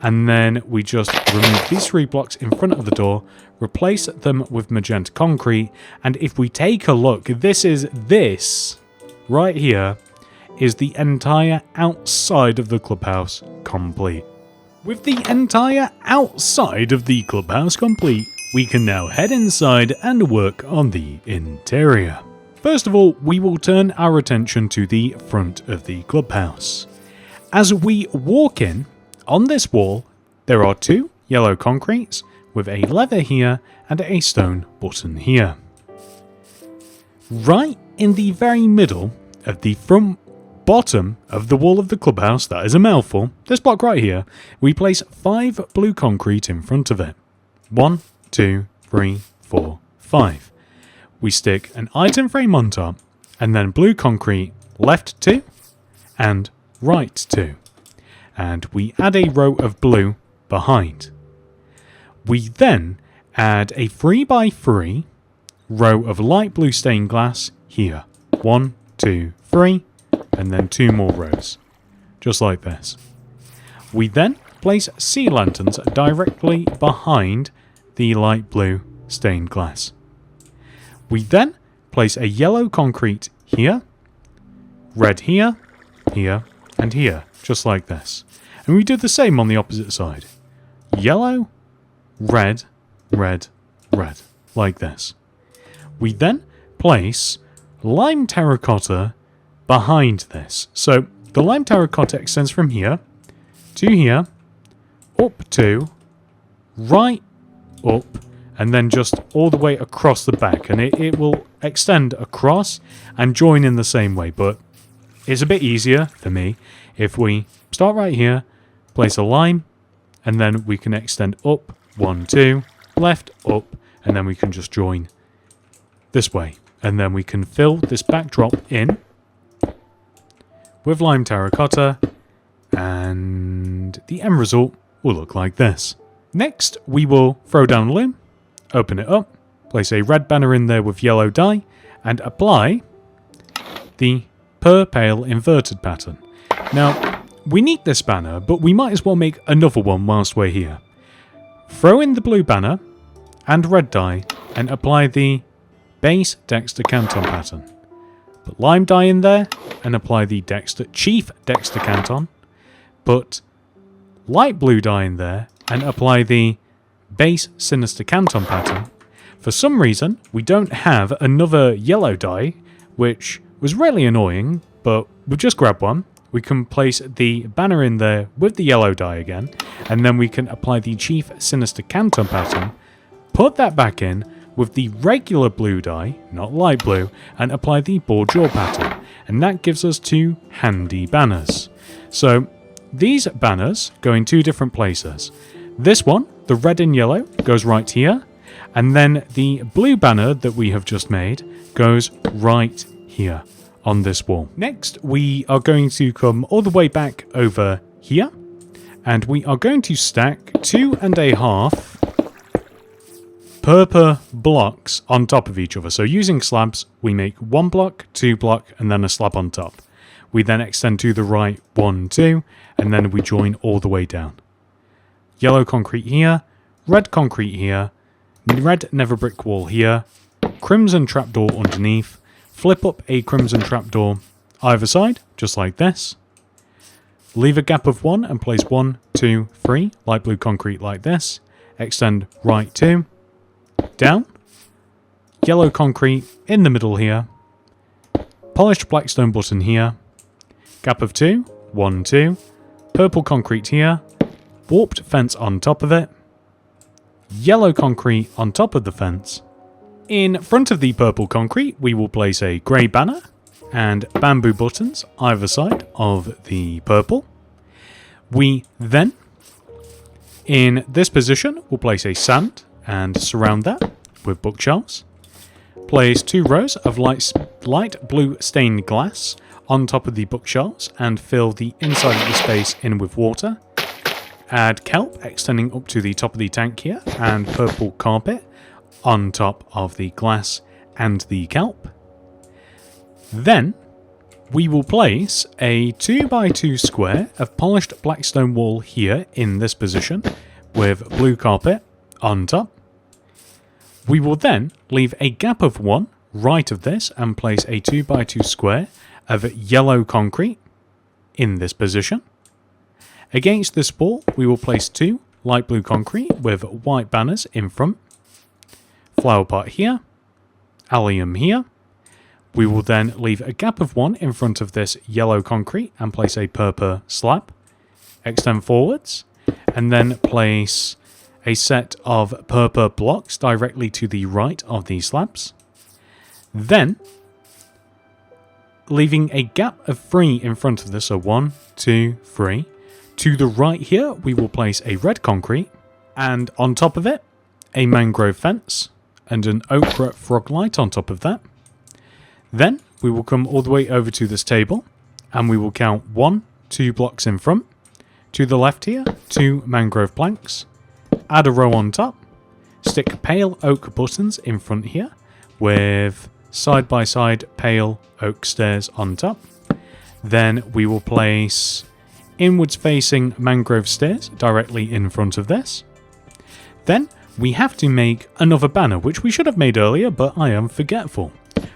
And then we just remove these 3 blocks in front of the door, replace them with magenta concrete. And if we take a look, this right here is the entire outside of the clubhouse complete. With the entire outside of the clubhouse complete, we can now head inside and work on the interior. First of all, we will turn our attention to the front of the clubhouse. As we walk in, on this wall, there are 2 yellow concretes with a lever here and a stone button here. Right in the very middle of the front bottom of the wall of the clubhouse, that is a mouthful, this block right here, we place 5 blue concrete in front of it. 1, 2, 3, 4, 5. We stick an item frame on top, and then blue concrete left 2 and right 2. And we add a row of blue behind. We then add a 3x3 row of light blue stained glass here. 1, 2, 3. And then 2 more rows, just like this. We then place sea lanterns directly behind the light blue stained glass. We then place a yellow concrete here, red here, here, and here, just like this. And we do the same on the opposite side. Yellow, red, red, red, like this. We then place lime terracotta behind this. So the lime terracotta extends from here to here, up to, right up, and then just all the way across the back. And it will extend across and join in the same way. But it's a bit easier for me if we start right here, place a lime, and then we can extend up, 1, 2, left, up, and then we can just join this way. And then we can fill this backdrop in with lime terracotta, and the end result will look like this. Next, we will throw down a loom, open it up, place a red banner in there with yellow dye, and apply the per pale inverted pattern. Now, we need this banner, but we might as well make another one whilst we're here. Throw in the blue banner and red dye, and apply the base Dexter Canton pattern. Put lime dye in there and apply the Chief Dexter Canton. Put light blue dye in there and apply the base Sinister Canton pattern. For some reason, we don't have another yellow dye, which was really annoying, but we'll just grab one. We can place the banner in there with the yellow dye again, and then we can apply the Chief Sinister Canton pattern, put that back in with the regular blue dye, not light blue, and apply the Bourgeois pattern. And that gives us 2 handy banners. So these banners go in 2 different places. This one, the red and yellow, goes right here. And then the blue banner that we have just made goes right here. on this wall. Next, we are going to come all the way back over here, and we are going to stack 2.5 purple blocks on top of each other. So using slabs, we make 1 block, 2 block, and then a slab on top. We then extend to the right 1, 2, and then we join all the way down. Yellow concrete here, red concrete here, red nether brick wall here, crimson trapdoor underneath, flip up a crimson trapdoor either side, just like this. Leave a gap of 1 and place 1, 2, 3, light blue concrete like this. Extend right 2, down, yellow concrete in the middle here, polished blackstone button here, gap of 2, 1, 2, purple concrete here, warped fence on top of it, yellow concrete on top of the fence. In front of the purple concrete, we will place a grey banner and bamboo buttons either side of the purple. We then, in this position, will place a sand and surround that with bookshelves. Place 2 rows of light blue stained glass on top of the bookshelves and fill the inside of the space in with water. Add kelp extending up to the top of the tank here and purple carpet on top of the glass and the kelp. Then we will place a 2x2 square of polished blackstone wall here in this position with blue carpet on top. We will then leave a gap of 1 right of this and place a 2x2 square of yellow concrete in this position. Against this wall, we will place 2 light blue concrete with white banners in front. Flower pot here, allium here. We will then leave a gap of 1 in front of this yellow concrete and place a purple slab. Extend forwards and then place a set of purple blocks directly to the right of these slabs. Then, leaving a gap of 3 in front of this, so 1, 2, 3. To the right here, we will place a red concrete, and on top of it, a mangrove fence, and an ochre frog light on top of that. Then, we will come all the way over to this table, and we will count 1, 2 blocks in front. To the left here, 2 mangrove planks. Add a row on top. Stick pale oak buttons in front here, with side-by-side pale oak stairs on top. Then we will place inwards facing mangrove stairs directly in front of this. Then we have to make another banner, which we should have made earlier, but I am forgetful.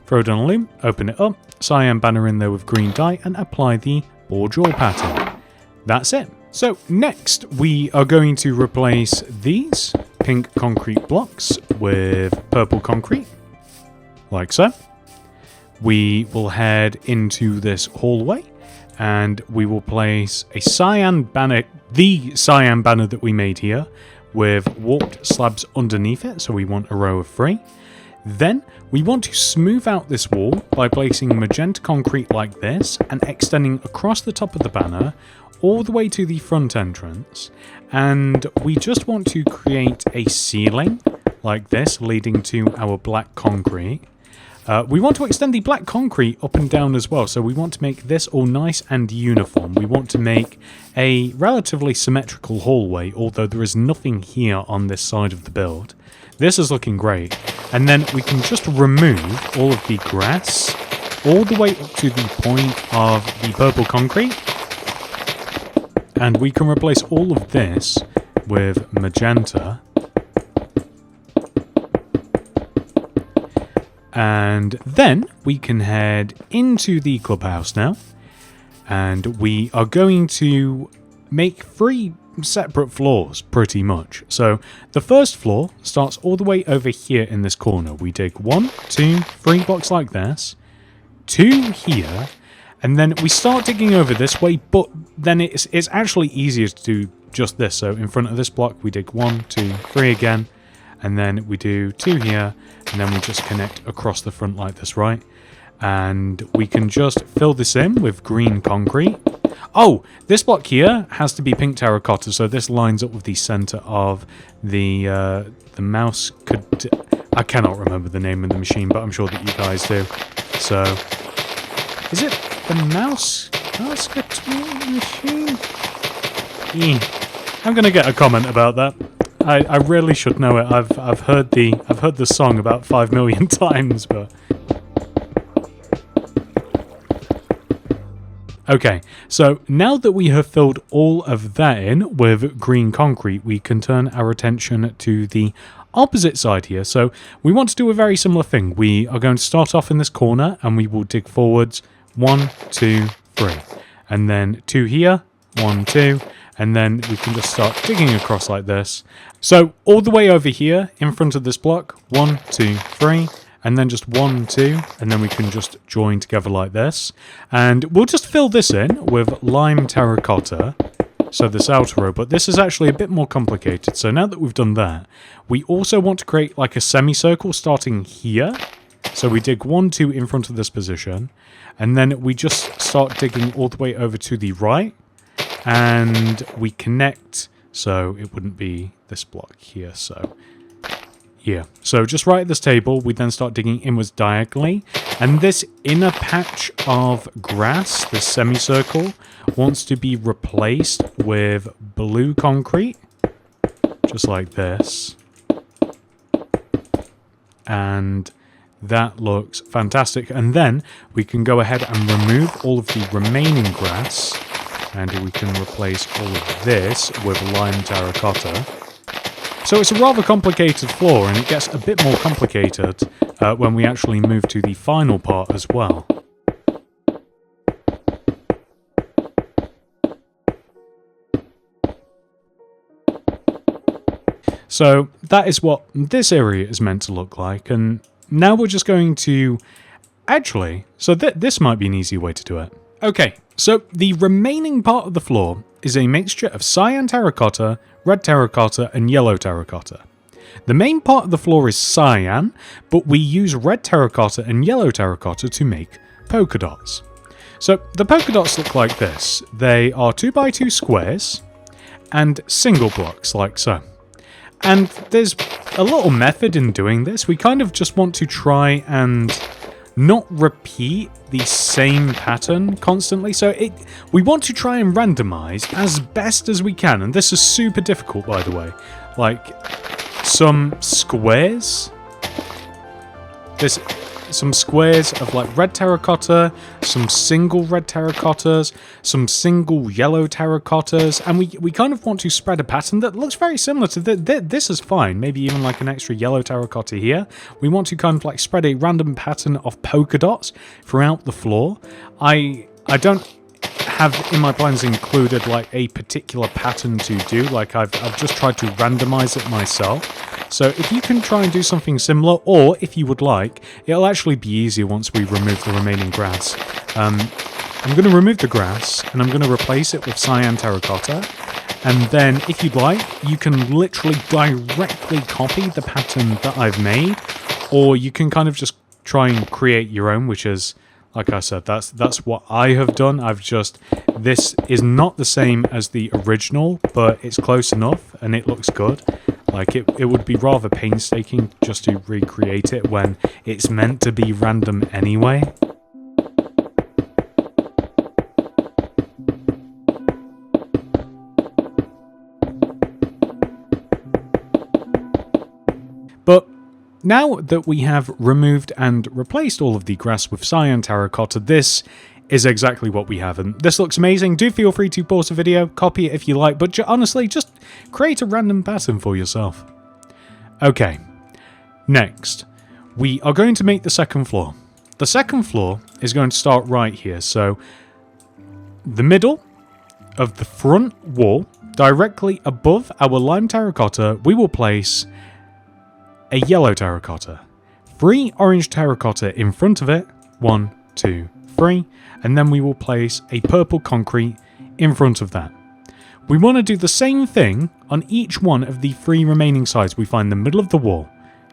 Throw down a loom, open it up, cyan banner in there with green dye, and apply the border pattern. That's it. So next we are going to replace these pink concrete blocks with purple concrete, like so. We will head into this hallway and we will place a cyan banner, the cyan banner that we made here, with warped slabs underneath it, so we want a row of 3. Then we want to smooth out this wall by placing magenta concrete like this and extending across the top of the banner all the way to the front entrance, and we just want to create a ceiling like this leading to our black concrete. We want to extend the black concrete up and down as well, so we want to make this all nice and uniform. We want to make a relatively symmetrical hallway, although there is nothing here on this side of the build. This is looking great. And then we can just remove all of the grass all the way up to the point of the purple concrete. And we can replace all of this with magenta. And then we can head into the clubhouse now. And we are going to make 3 separate floors, pretty much. So the first floor starts all the way over here in this corner. We dig 1, 2, 3 blocks like this, 2 here, and then we start digging over this way, but then it's actually easier to do just this. So in front of this block, we dig 1, 2, 3 again, and then we do 2 here, and then we just connect across the front like this, right? And we can just fill this in with green concrete. Oh, this block here has to be pink terracotta, so this lines up with the center of the mouse. I cannot remember the name of the machine, but I'm sure that you guys do. So Is it the mouse basketball machine? I'm gonna get a comment about that. I really should know it. I've heard the song about 5 million times, but okay. So now that we have filled all of that in with green concrete, we can turn our attention to the opposite side here. So we want to do a very similar thing. We are going to start off in this corner and we will dig forwards 1, 2, 3, and then 2 here, 1, 2. And then we can just start digging across like this. So all the way over here in front of this block, 1, 2, 3, and then just 1, 2, and then we can just join together like this. And we'll just fill this in with lime terracotta. So this outer row, but this is actually a bit more complicated. So now that we've done that, we also want to create like a semicircle starting here. So we dig 1, 2 in front of this position, and then we just start digging all the way over to the right. And we connect, so it wouldn't be this block here, so yeah. So just right at this table, we then start digging inwards diagonally, and this inner patch of grass, this semicircle, wants to be replaced with blue concrete, just like this. And that looks fantastic. And then we can go ahead and remove all of the remaining grass. And we can replace all of this with lime terracotta. So it's a rather complicated floor, and it gets a bit more complicated when we actually move to the final part as well. So that is what this area is meant to look like, and now we're just going to... Actually, so this might be an easy way to do it. Okay, so the remaining part of the floor is a mixture of cyan terracotta, red terracotta, and yellow terracotta. The main part of the floor is cyan, but we use red terracotta and yellow terracotta to make polka dots. So the polka dots look like this. They are 2x2 squares and single blocks like so. And there's a little method in doing this. We kind of just want to try and not repeat the same pattern constantly. So we want to try and randomize as best as we can. And this is super difficult, by the way. Like some squares. Some squares of like red terracotta, some single red terracottas, some single yellow terracottas, and we kind of want to spread a pattern that looks very similar to this is fine, maybe even like an extra yellow terracotta here. We want to kind of like spread a random pattern of polka dots throughout the floor. I don't have in my plans included like a particular pattern to do, like I've just tried to randomize it myself. So if you can try and do something similar, or if you would like, it'll actually be easier once we remove the remaining grass. I'm going to remove the grass and I'm going to replace it with cyan terracotta. And then if you'd like, you can literally directly copy the pattern that I've made, or you can kind of just try and create your own, which is, like I said, that's what I have done. This is not the same as the original, but it's close enough and it looks good. Like it would be rather painstaking just to recreate it when it's meant to be random anyway. But now that we have removed and replaced all of the grass with cyan terracotta, this is exactly what we have, and this looks amazing. Do feel free to pause the video, copy it if you like, but honestly, just create a random pattern for yourself. Okay, next, we are going to make the second floor. The second floor is going to start right here, so the middle of the front wall, directly above our lime terracotta, we will place a yellow terracotta. 3 orange terracotta in front of it, 1, 2, 3, and then we will place a purple concrete in front of that. We want to do the same thing on each one of the 3 remaining sides. We find the middle of the wall,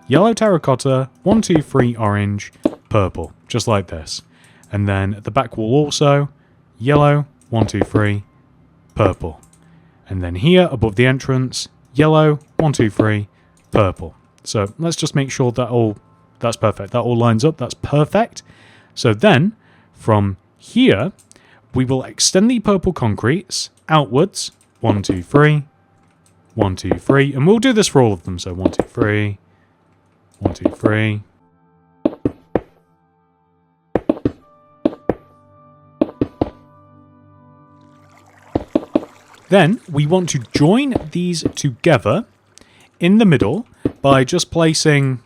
yellow terracotta, 1, 2, 3 orange, purple, just like this. And then at the back wall also, yellow, 1, 2, 3, purple. And then here above the entrance, yellow, 1, 2, 3, purple. So let's just make sure that that's perfect. That all lines up. That's perfect. So then from here, we will extend the purple concretes outwards. 1, 2, 3. 1, 2, 3. And we'll do this for all of them. So 1, 2, 3. 1, 2, 3. Then we want to join these together in the middle by just placing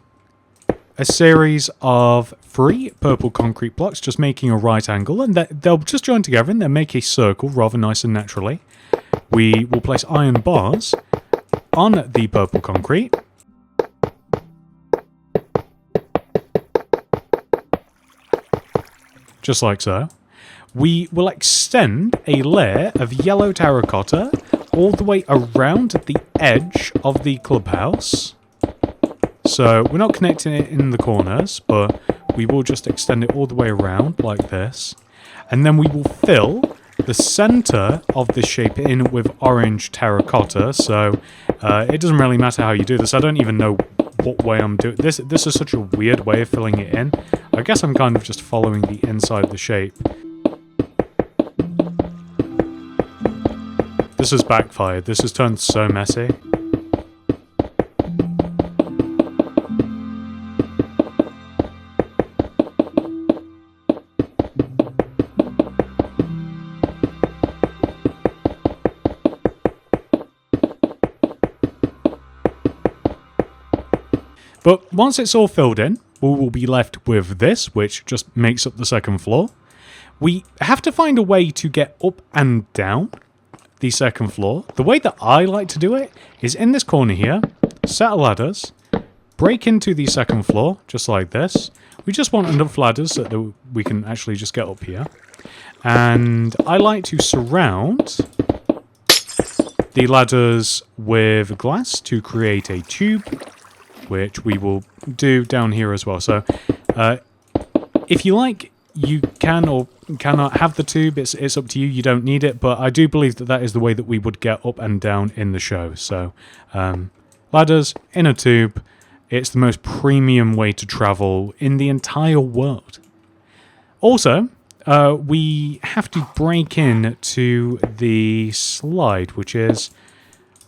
a series of 3 purple concrete blocks, just making a right angle, and they'll just join together and they'll make a circle rather nice and naturally. We will place iron bars on the purple concrete. Just like so. We will extend a layer of yellow terracotta all the way around the edge of the clubhouse. So we're not connecting it in the corners, but we will just extend it all the way around like this. And then we will fill the center of this shape in with orange terracotta. So it doesn't really matter how you do this. I don't even know what way I'm doing this. This is such a weird way of filling it in. I guess I'm kind of just following the inside of the shape. This has backfired. This has turned so messy. But once it's all filled in, we will be left with this, which just makes up the second floor. We have to find a way to get up and down the second floor. The way that I like to do it is in this corner here, set of ladders, break into the second floor, just like this. We just want enough ladders so that we can actually just get up here. And I like to surround the ladders with glass to create a tube, which we will do down here as well. So if you like, you can or cannot have the tube. It's up to you. You don't need it, but I do believe that that is the way that we would get up and down in the show. So ladders in a tube. It's the most premium way to travel in the entire world. Also, we have to break in to the slide, which is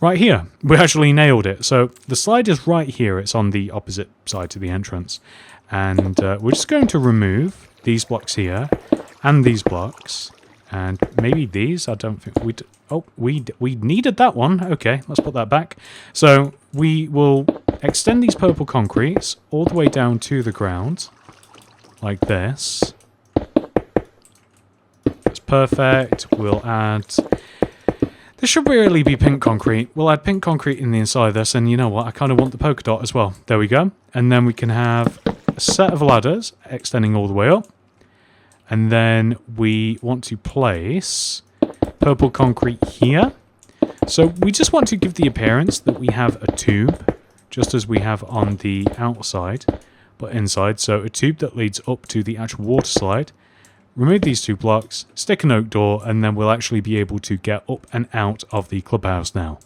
right here. We actually nailed it. So the slide is right here. It's on the opposite side to the entrance. And we're just going to remove these blocks here and these blocks. And maybe these. I don't think we'd... Oh, we needed that one. Okay, let's put that back. So we will extend these purple concretes all the way down to the ground. Like this. That's perfect. We'll add... This should really be pink concrete. We'll add pink concrete in the inside of this, and you know what? I kind of want the polka dot as well. There we go. And then we can have a set of ladders extending all the way up. And then we want to place purple concrete here. So we just want to give the appearance that we have a tube, just as we have on the outside, but inside. So a tube that leads up to the actual water slide. Remove these 2 blocks, stick an oak door, and then we'll actually be able to get up and out of the clubhouse now.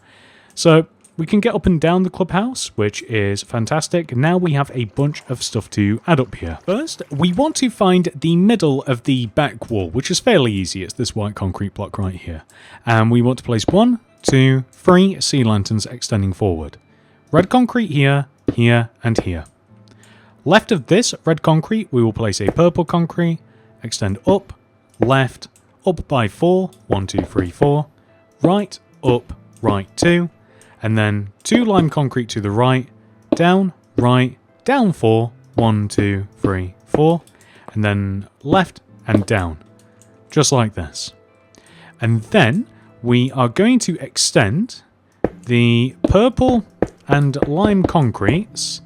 So we can get up and down the clubhouse, which is fantastic. Now we have a bunch of stuff to add up here. First, we want to find the middle of the back wall, which is fairly easy. It's this white concrete block right here. And we want to place 1, 2, 3 sea lanterns extending forward. Red concrete here, here, and here. Left of this red concrete, we will place a purple concrete. Extend up, left, up by 4, 1, 2, 3, 4, right, up, right 2, and then 2 lime concrete to the right, down, right, down 4, 1, 2, 3, 4, and then left and down, just like this. And then we are going to extend the purple and lime concretes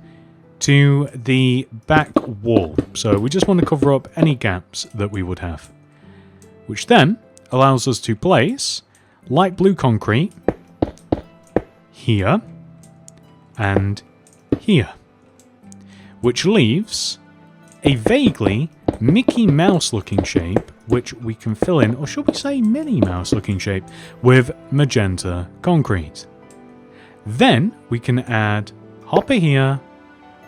to the back wall. So we just want to cover up any gaps that we would have. Which then allows us to place light blue concrete here and here. Which leaves a vaguely Mickey Mouse looking shape, which we can fill in, or should we say Minnie Mouse looking shape, with magenta concrete. Then we can add hopper here,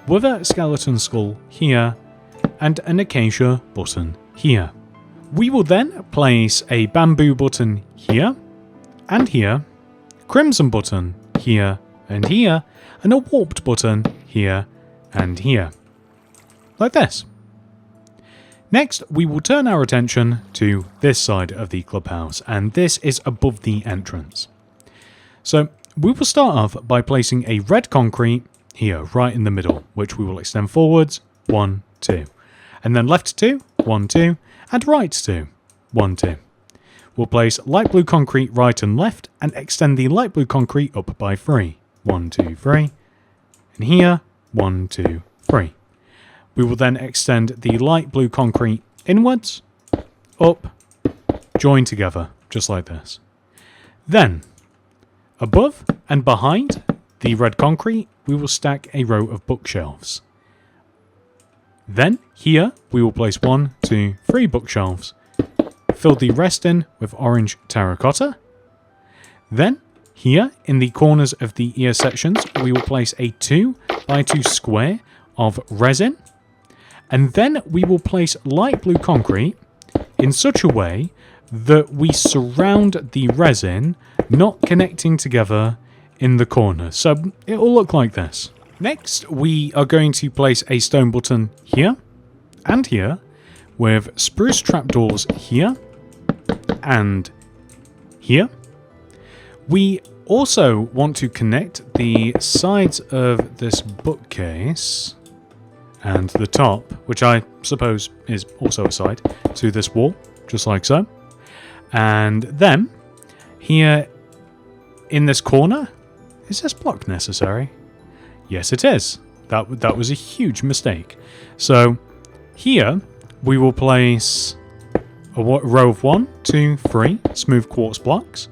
with a skeleton skull here, and an acacia button here. We will then place a bamboo button here and here, crimson button here and here, and a warped button here and here, like this. Next, we will turn our attention to this side of the clubhouse, and this is above the entrance. So we will start off by placing a red concrete here, right in the middle, which we will extend forwards, 1, 2, and then left 2, 1, 2, and right 2, 1, 2. We'll place light blue concrete right and left, and extend the light blue concrete up by 3, 1, 2, 3, and here, 1, 2, 3. We will then extend the light blue concrete inwards, up, join together, just like this. Then, above and behind the red concrete, we will stack a row of bookshelves. Then, here, we will place 1, 2, 3 bookshelves, fill the rest in with orange terracotta. Then, here, in the corners of the ear sections, we will place a 2 by 2 square of resin. And then we will place light blue concrete in such a way that we surround the resin, not connecting together in the corner. So it will look like this. Next, we are going to place a stone button here and here, with spruce trapdoors here and here. We also want to connect the sides of this bookcase and the top, which I suppose is also a side, to this wall, just like so. And then, here in this corner, is this block necessary? Yes, it is. That was a huge mistake. So, here, we will place a row of 1, 2, 3 smooth quartz blocks.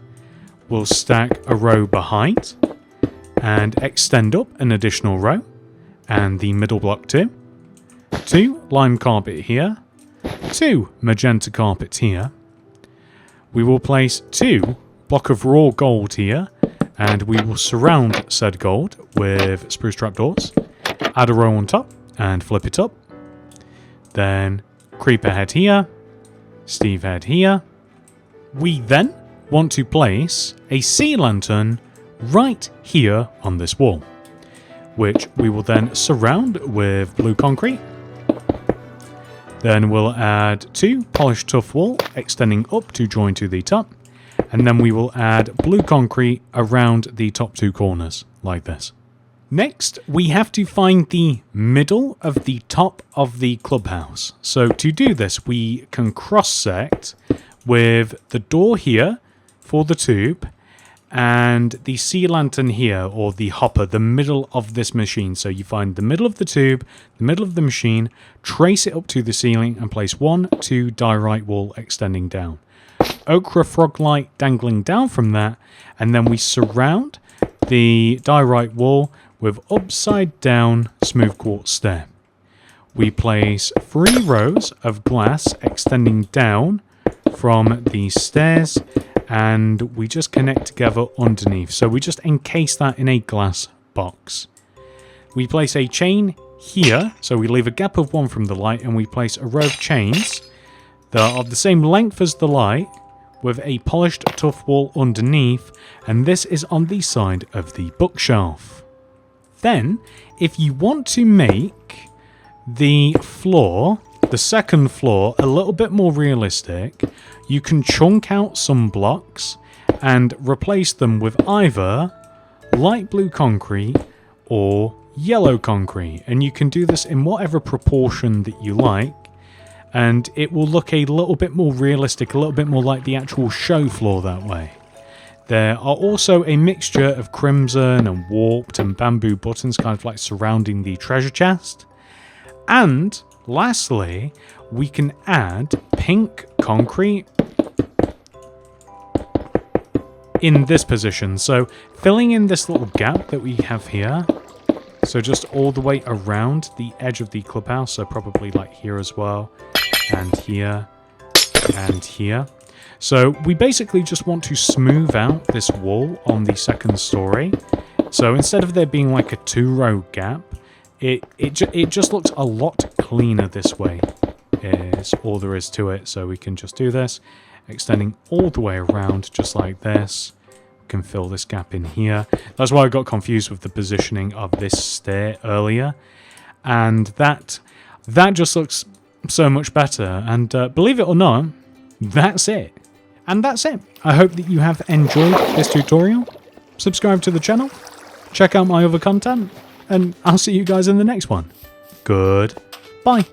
We'll stack a row behind, and extend up an additional row, and the middle block too. 2 lime carpet here, 2 magenta carpet here. We will place 2 block of raw gold here, and we will surround said gold with spruce trapdoors. Add a row on top and flip it up. Then creeper head here, Steve head here. We then want to place a sea lantern right here on this wall, which we will then surround with blue concrete. Then we'll add 2 polished tuff wool extending up to join to the top, and then we will add blue concrete around the top 2 corners, like this. Next, we have to find the middle of the top of the clubhouse. So to do this, we can cross-sect with the door here for the tube, and the sea lantern here, or the hopper, the middle of this machine. So you find the middle of the tube, the middle of the machine, trace it up to the ceiling, and place 1, 2 diorite wool extending down. Ochre frog light dangling down from that, and then we surround the diorite wool with upside down smooth quartz stair. We place 3 rows of glass extending down from the stairs, and we just connect together underneath. So we just encase that in a glass box. We place a chain here, so we leave a gap of 1 from the light, and we place a row of chains that are of the same length as the light, with a polished tuff wall underneath, and this is on the side of the bookshelf. Then, if you want to make the floor, the second floor, a little bit more realistic, you can chunk out some blocks and replace them with either light blue concrete or yellow concrete, and you can do this in whatever proportion that you like, and it will look a little bit more realistic, a little bit more like the actual show floor that way. There are also a mixture of crimson and warped and bamboo buttons kind of like surrounding the treasure chest. And lastly, we can add pink concrete in this position. So filling in this little gap that we have here. So just all the way around the edge of the clubhouse. So probably like here as well. And here. And here. So we basically just want to smooth out this wall on the second story. So instead of there being like a 2-row gap, it just looks a lot cleaner this way. is all there is to it. So we can just do this, extending all the way around just like this. We can fill this gap in here. That's why I got confused with the positioning of this stair earlier. And that just looks so much better. And believe it or not, that's it. And that's it. I hope that you have enjoyed this tutorial. Subscribe to the channel. Check out my other content. And I'll see you guys in the next one. Goodbye.